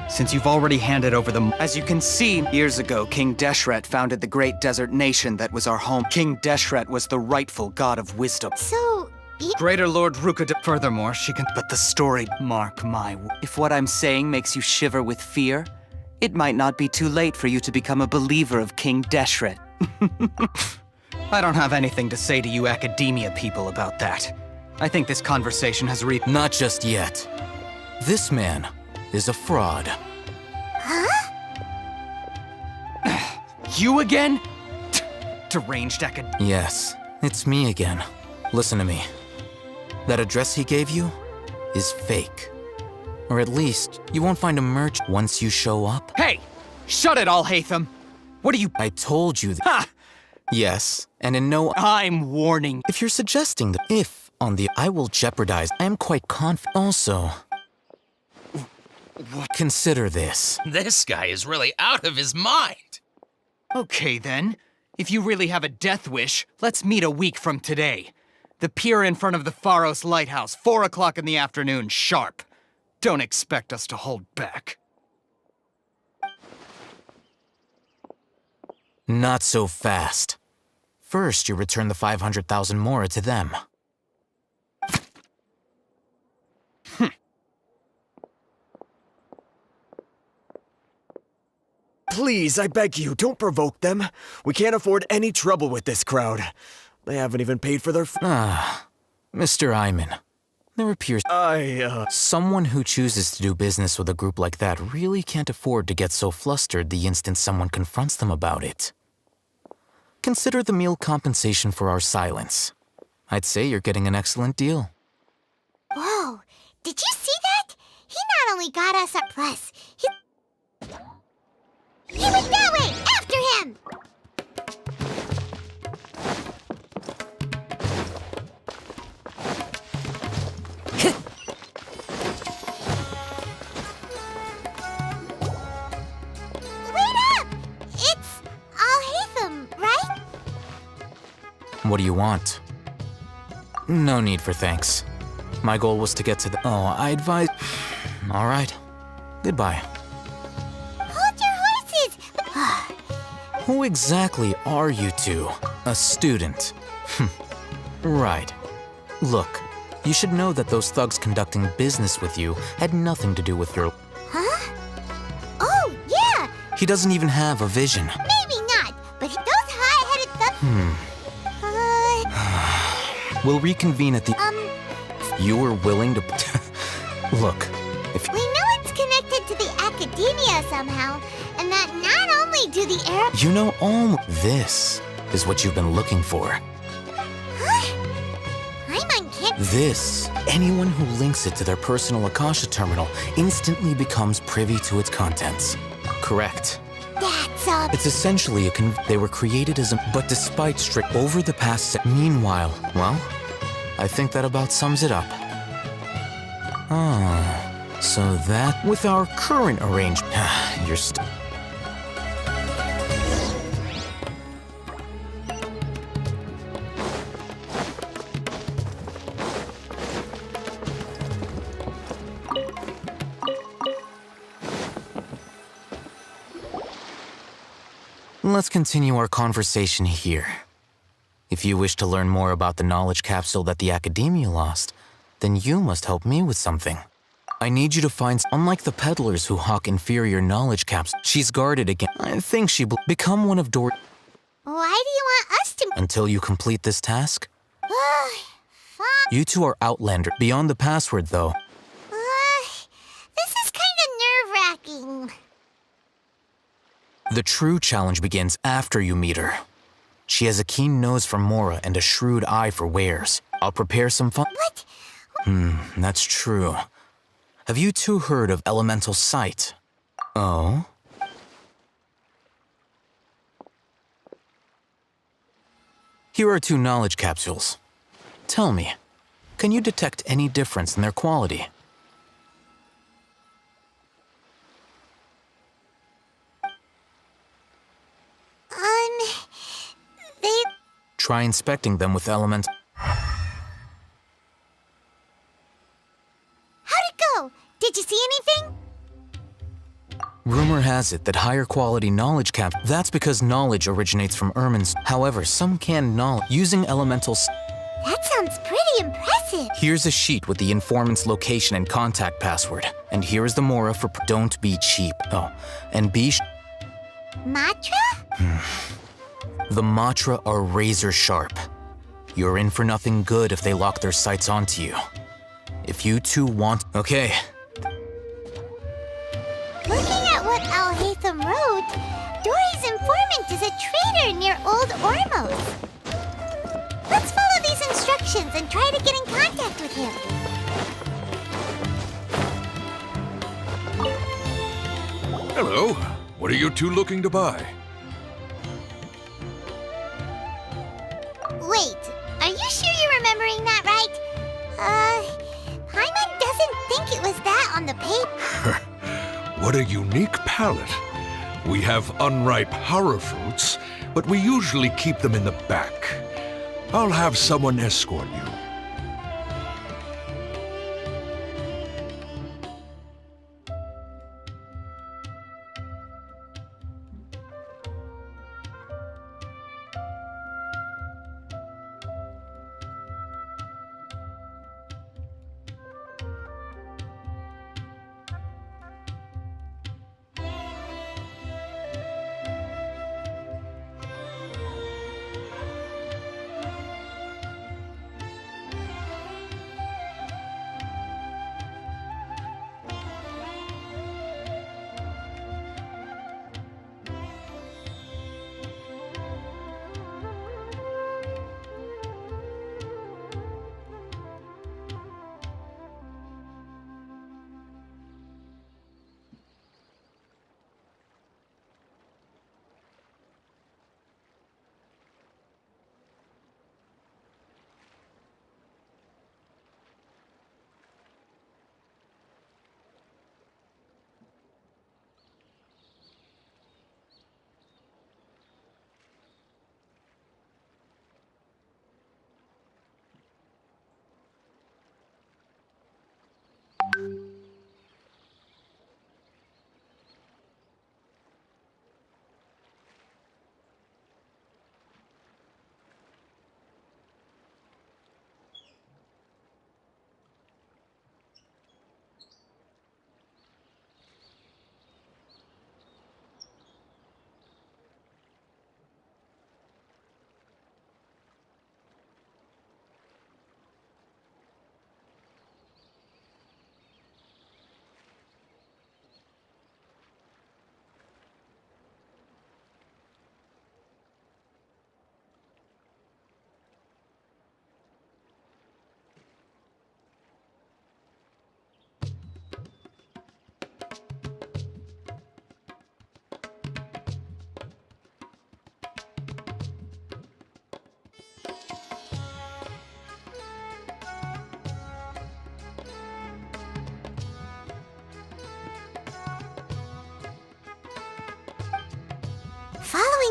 Since you've already handed over the... As you can see, years ago, King Deshret founded the great desert nation that was our home. King Deshret was the rightful god of wisdom. So... Greater Lord Ruka... Furthermore, she can... But the story... Mark my... If what I'm saying makes you shiver with fear, it might not be too late for you to become a believer of King Deshret. I don't have anything to say to you academia people about that. I think this conversation has Not just yet. This man is a fraud. Huh? You again? Deranged acad... Yes, it's me again. Listen to me. That address he gave you is fake. Or at least, you won't find a merchant once you show up. Hey! Shut it all, Hatham! What are you... I told you that... Ha! Yes, and in no... I'm warning... If you're suggesting that if, on the... I will jeopardize... I am quite confident. Also... Consider this. This guy is really out of his mind. Okay, then. If you really have a death wish, let's meet a week from today. The pier in front of the Pharos Lighthouse, 4 o'clock in the afternoon, sharp. Don't expect us to hold back. Not so fast. First, you return the 500,000 mora to them. Please, I beg you, don't provoke them. We can't afford any trouble with this crowd. They haven't even paid for their Mr. Iman, there appears someone who chooses to do business with a group like that really can't afford to get so flustered the instant someone confronts them about it. Consider the meal compensation for our silence. I'd say you're getting an excellent deal. Whoa, did you see that? He not only got us a plus, he went that way! After him! Wait up! It's Al-Haytham, right? What do you want? No need for thanks. My goal was to get to the... Oh, I advise... All right. Goodbye. Hold your horses! Who exactly are you two? A student? Right. Look, you should know that those thugs conducting business with you had nothing to do with your... Huh? Oh, yeah! He doesn't even have a vision. Maybe not, but those high-headed thugs... We'll reconvene at the... You were willing to... Look, if... We know it's connected to the academia somehow, and that not only do the Arab... You know all... This is what you've been looking for. Huh? I'm uncanny. This. Anyone who links it to their personal Akasha terminal instantly becomes privy to its contents. Correct. That's It's essentially a they were created as a... But despite strict... Over the past... Meanwhile, well, I think that about sums it up. So that... With our current arrangement... You're Let's continue our conversation here. If you wish to learn more about the knowledge capsule that the Academia lost, then you must help me with something. I need you to find... Unlike the peddlers who hawk inferior knowledge capsules, she's guarded against... I think she... Become one of Dor... Why do you want us to... Until you complete this task? Fine. You two are Outlander. Beyond the password, though. This is kind of nerve-wracking. The true challenge begins after you meet her. She has a keen nose for Mora and a shrewd eye for wares. I'll prepare some fun... What? That's true. Have you two heard of elemental sight? Oh? Here are 2 knowledge capsules. Tell me, can you detect any difference in their quality? They... Try inspecting them with element... How'd it go? Did you see anything? Rumor has it that higher quality knowledge that's because knowledge originates from Ermin's. However, some canned knowledge using elementals... That sounds pretty impressive. Here's a sheet with the informant's location and contact password. And here is the Mora for don't be cheap. Oh, and be... Matra? The Matra are razor sharp. You're in for nothing good if they lock their sights onto you. If you two want... Okay. Looking at what Al-Haytham wrote, Dory's informant is a traitor near Old Ormos. Let's follow these instructions and try to get in contact with him. Hello. What are you two looking to buy? Wait, are you sure you're remembering that right? Paimon doesn't think it was that on the paper. What a unique palate. We have unripe horror fruits, but we usually keep them in the back. I'll have someone escort you.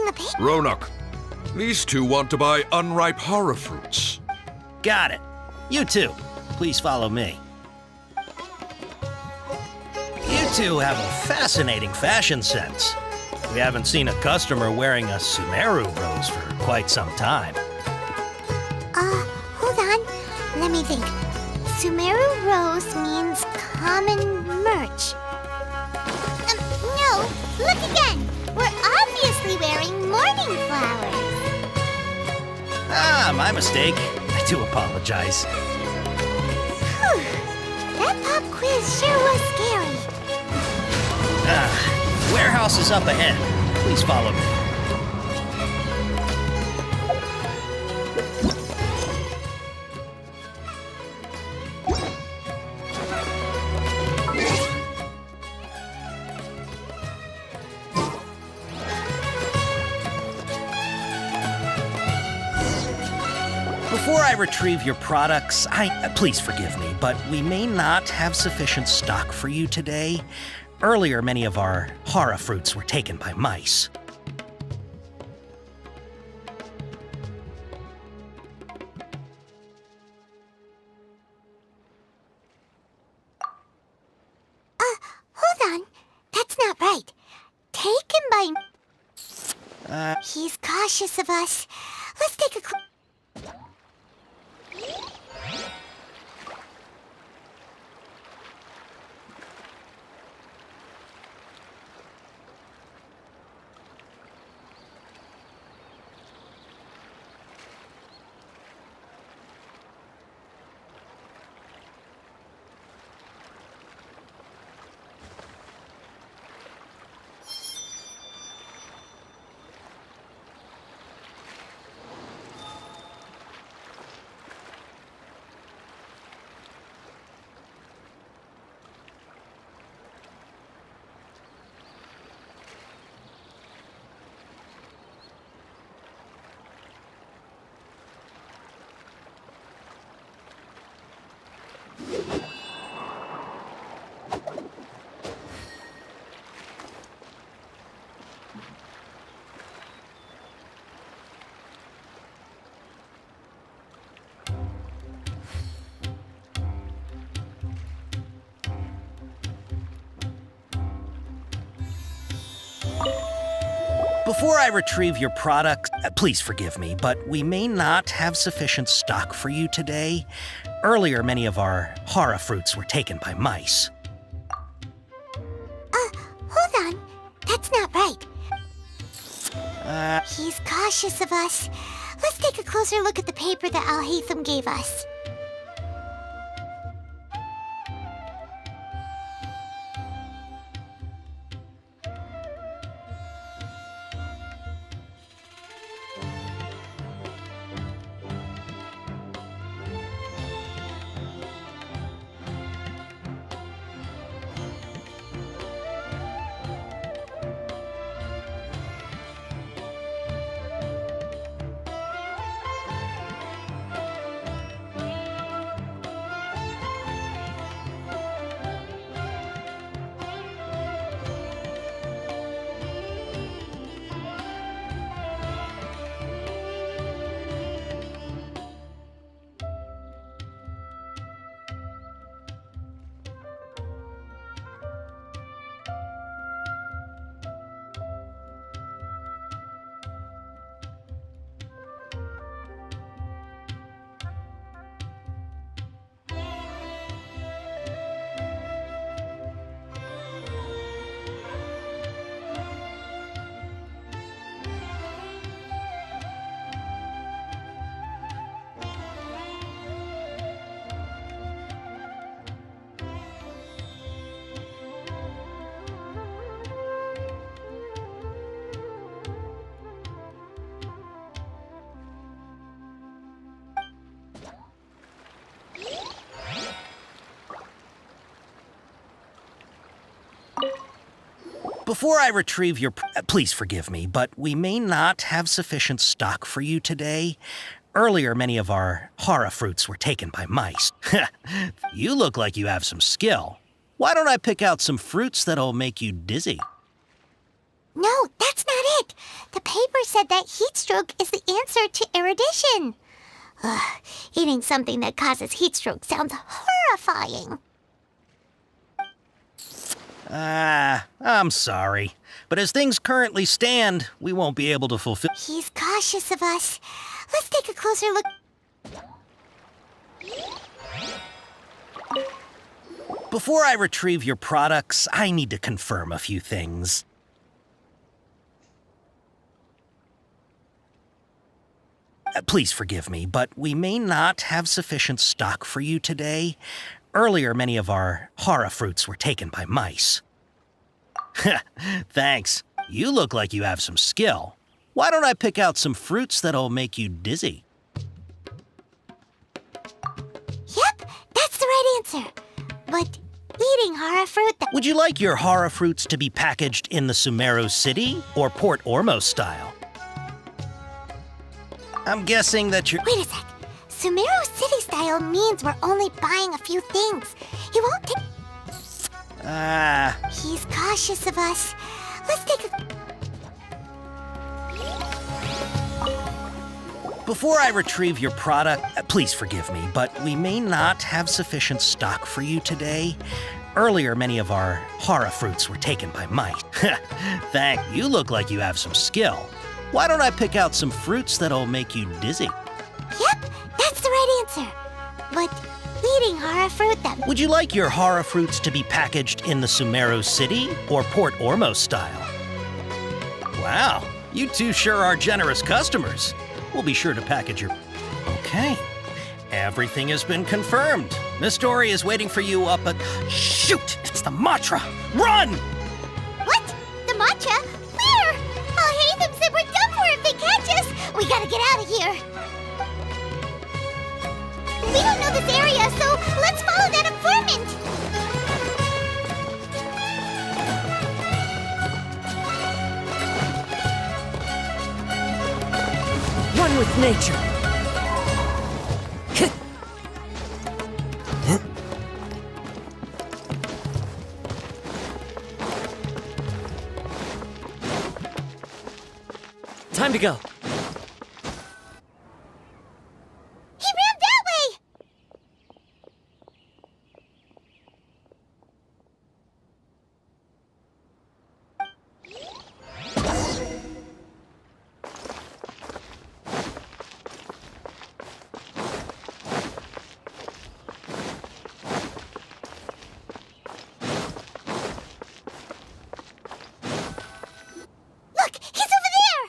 reading the paper. Ronak, these two want to buy unripe horror fruits. Got it. You two, please follow me. You two have a fascinating fashion sense. We haven't seen a customer wearing a Sumeru rose for quite some time. Hold on. Let me think. Sumeru rose means common merch. No, look again. We're obviously wearing morning flowers. Ah, my mistake. I do apologize. Whew. That pop quiz sure was scary. Warehouse is up ahead. Please follow me. Before I retrieve your products, please forgive me, but we may not have sufficient stock for you today. Earlier, many of our hara fruits were taken by mice. Hold on. That's not right. Taken by... He's cautious of us. Let's take a... Before I retrieve your products, please forgive me, but we may not have sufficient stock for you today. Earlier, many of our hara fruits were taken by mice. Hold on. That's not right. He's cautious of us. Let's take a closer look at the paper that Al-Haytham gave us. Before I retrieve your... please forgive me, but we may not have sufficient stock for you today. Earlier, many of our hara fruits were taken by mice. You look like you have some skill. Why don't I pick out some fruits that'll make you dizzy? No, that's not it. The paper said that heat stroke is the answer to erudition. Ugh, eating something that causes heat stroke sounds horrifying. I'm sorry. But as things currently stand, we won't be able to fulfill. He's cautious of us. Let's take a closer look. Before I retrieve your products, I need to confirm a few things. Please forgive me, but we may not have sufficient stock for you today. Earlier, many of our hara fruits were taken by mice. Thanks. You look like you have some skill. Why don't I pick out some fruits that'll make you dizzy? Yep, that's the right answer. But eating hara fruit... Would you like your hara fruits to be packaged in the Sumeru City or Port Ormos style? I'm guessing that you're... Wait a sec. Sumeru City style means we're only buying a few things. He won't take... He's cautious of us. Let's take a... Before I retrieve your product, please forgive me, but we may not have sufficient stock for you today. Earlier, many of our hara fruits were taken by mice. Thank you. Look like you have some skill. Why don't I pick out some fruits that'll make you dizzy? Yep, that's the right answer. But eating hara fruit that... Would you like your hara fruits to be packaged in the Sumeru City or Port Ormos style? Wow, you two sure are generous customers. We'll be sure to package your... Okay, everything has been confirmed. Miss Dory is waiting for you up at... Shoot, it's the Matra! Run! What? The matcha? Where? I'll hate them said we're done for if they catch us. We gotta get out of here. We don't know this area, so let's follow that informant. One with nature. Time to go. He ran that way. Look, he's over there.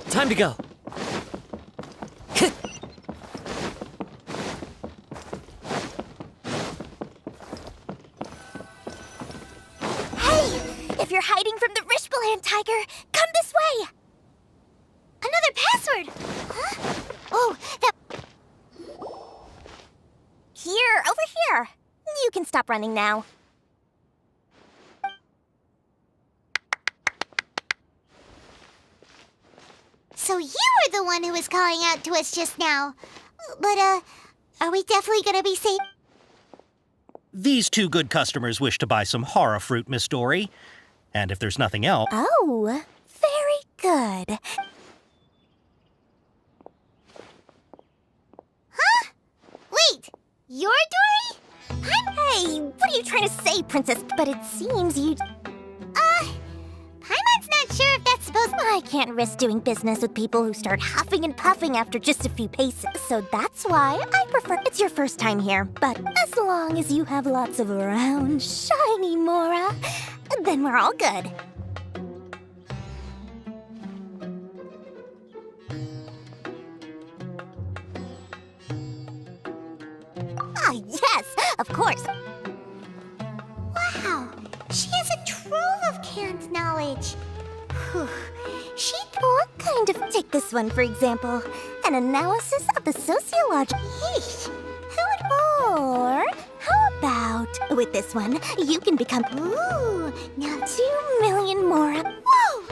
Time to go. Hey, if you're hiding from the Rishbaland tiger, come this way. Another password. Huh? Oh, that... Here, over here. You can stop running now. So you were the one who was calling out to us just now. But, are we definitely gonna be safe? These two good customers wish to buy some hara fruit, Miss Dory. And if there's nothing else... Oh, very good. Huh? Wait, you're Dory? Hey, what are you trying to say, Princess? But it seems you... Paimon's not sure if that's supposed... I can't risk doing business with people who start huffing and puffing after just a few paces. So that's why I prefer... It's your first time here, but as long as you have lots of round, shiny Mora, then we're all good. Ah, yes, of course. Wow, she has a trove of canned knowledge. Whew. What kind of... Take this one, for example. An analysis of the sociological... Yeesh. Or how about... With this one, you can become... Ooh, now 2 million more... Whoa!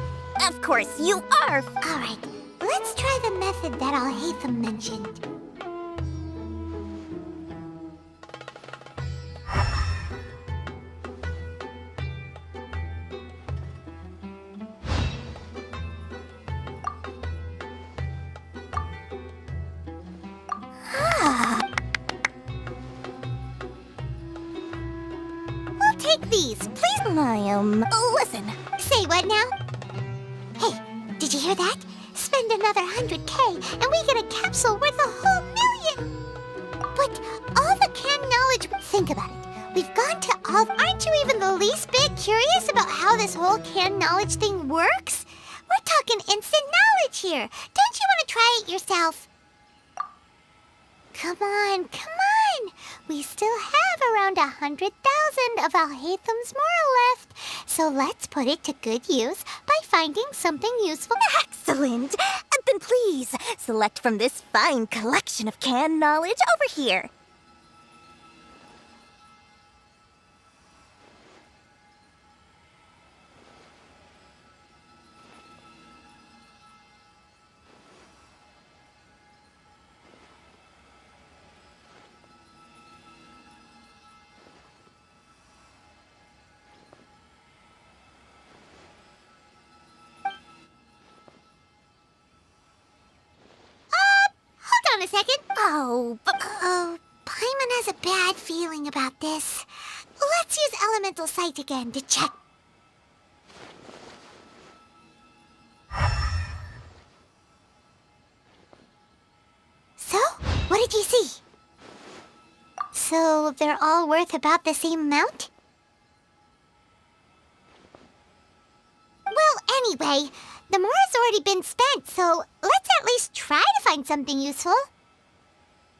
Of course, you are... All right, let's Let's try the method that Alhaitham mentioned. We'll take these, please. Listen. Say what now? Hey, did you hear that? Spend another 100K and we get a capsule worth a whole million! But all the canned knowledge... Think about it. We've gone to all... Aren't you even the least bit curious about how this whole canned knowledge thing works? We're talking instant knowledge here. Don't you want to try it yourself? Come on, come on! We still have around 100,000 of Alhaitham's moral left, so let's put it to good use by finding something useful. Excellent! Then please, select from this fine collection of canned knowledge over here. Hold on a second. Oh, Paimon has a bad feeling about this. Let's use Elemental Sight again to check. So, what did you see? So, they're all worth about the same amount? Well, anyway, the more has already been spent, so let's at least try to find something useful.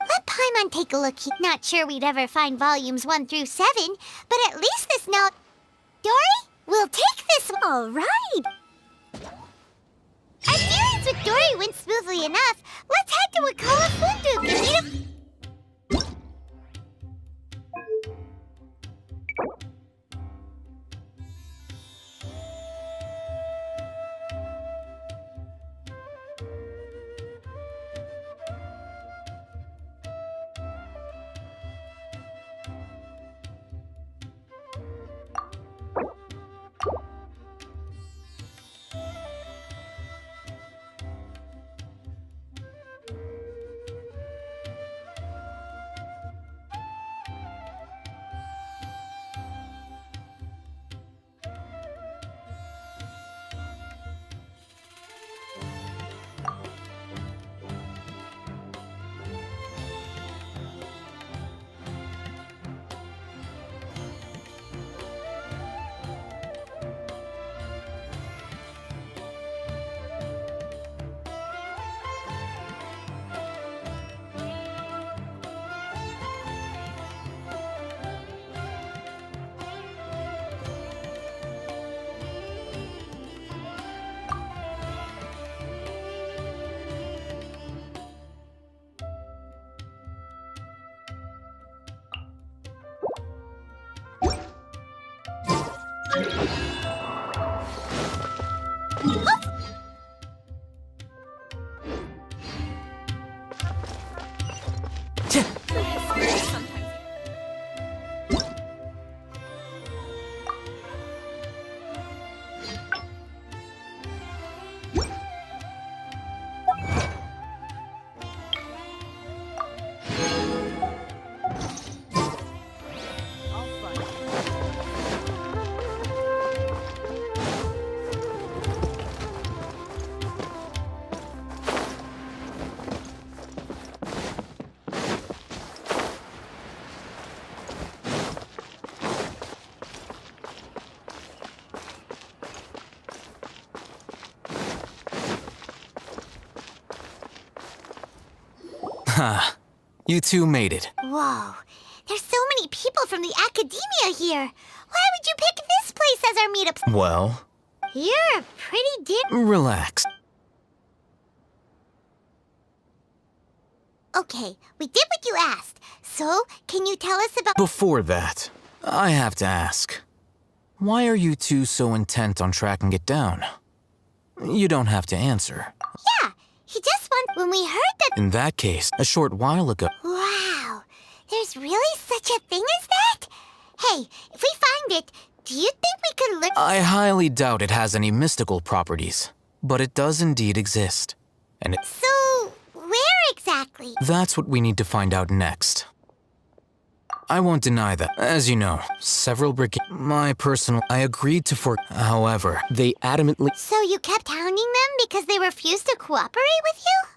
Let Paimon take a look. Not sure we'd ever find volumes 1 through 7, but at least this note... Dory, we'll take this one. All right. Our dealings with Dory went smoothly enough. Let's head to Wakala Funduk and meet him. Ha, you two made it. Whoa, there's so many people from the academia here. Why would you pick this place as our meetup? Well, You're a pretty relax. Okay, we did what you asked. So, can you tell us about... Before that, I have to ask. Why are you two so intent on tracking it down? You don't have to answer. Yeah, He just wants. When we heard that. In that case, a short while ago. Wow, there's really such a thing as that? Hey, if we find it, do you think we could learn? I highly doubt it has any mystical properties, but it does indeed exist. And So, where exactly? that's what we need to find out next. I won't deny that. As you know, several I agreed to However, they adamantly. So you kept hounding them because they refused to cooperate with you?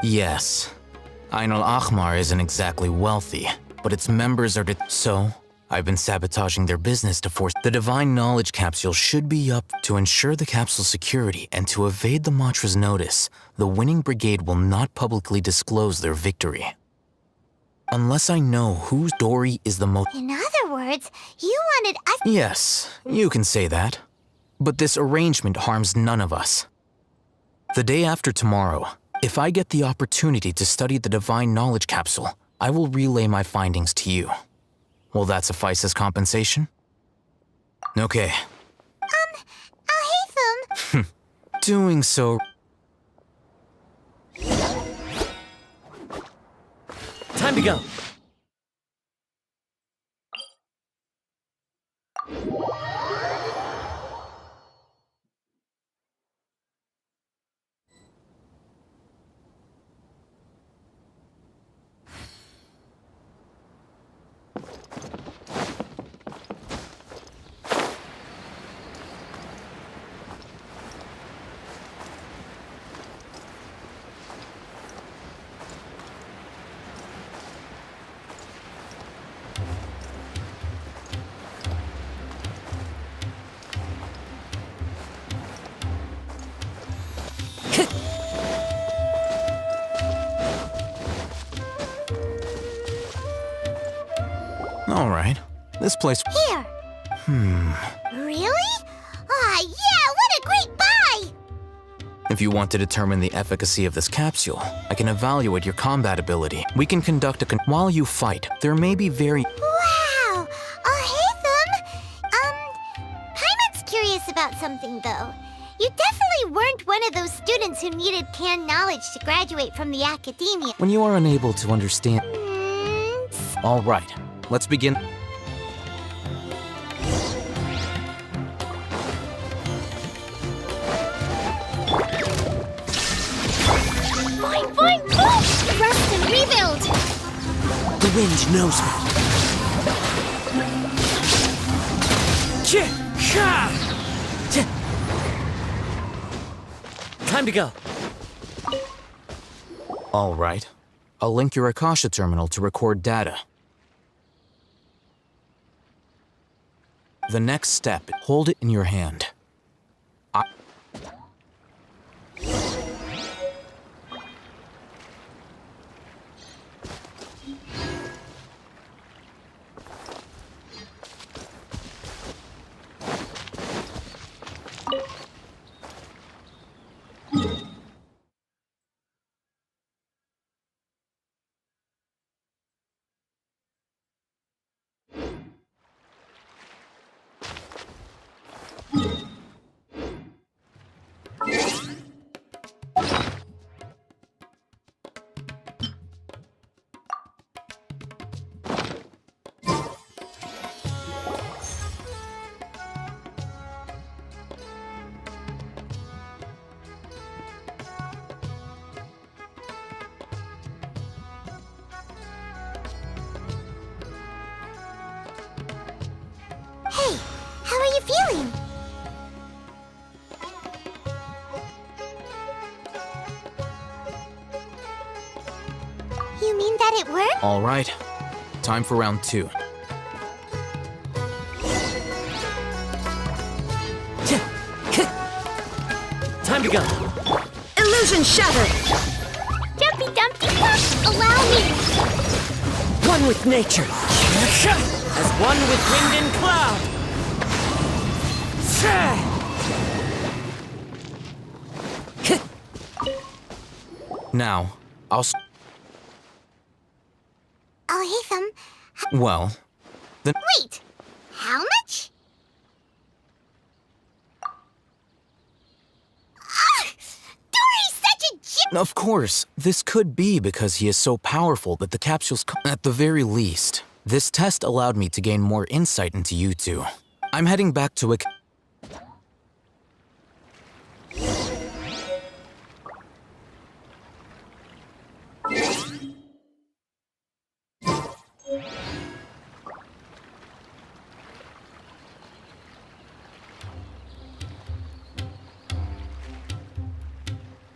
Yes. Ain al-Ahmar isn't exactly wealthy, but its members are So, I've been sabotaging their business to force. The Divine Knowledge Capsule should be up to ensure the capsule's security and to evade the Matra's notice. The winning brigade will not publicly disclose their victory. Unless I know whose story is the most. In other words, you wanted us. Yes, you can say that. But this arrangement harms none of us. The day after tomorrow, if I get the opportunity to study the Divine Knowledge Capsule, I will relay my findings to you. Will that suffice as compensation? Okay. Alhaitham. Doing so. Time to go. All right. This place. Here. Really? Ah, yeah, what a great buy! If you want to determine the efficacy of this capsule, I can evaluate your combat ability. We can conduct while you fight, there may be Wow! Alhaitham! Paimon's curious about something, though. You definitely weren't one of those students who needed canned knowledge to graduate from the academia. When you are unable to understand. All right, let's begin. Fine, fine, fine! Rest and rebuild! The wind knows me. Time to go. All right. I'll link your Akasha terminal to record data. The next step, hold it in your hand. feeling? You mean that it worked? All right. Time for round 2. Time to go. Illusion shattered! Jumpy Dumpty Pop, allow me! One with nature. As one with wind and cloud. Now, Oh, Hatham, well, then... wait! How much? Dory's such a Of course, this could be because he is so powerful that the capsules... At the very least, this test allowed me to gain more insight into you two. I'm heading back to a...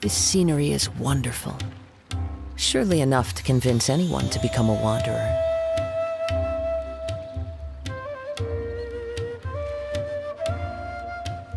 This scenery is wonderful. Surely enough to convince anyone to become a wanderer.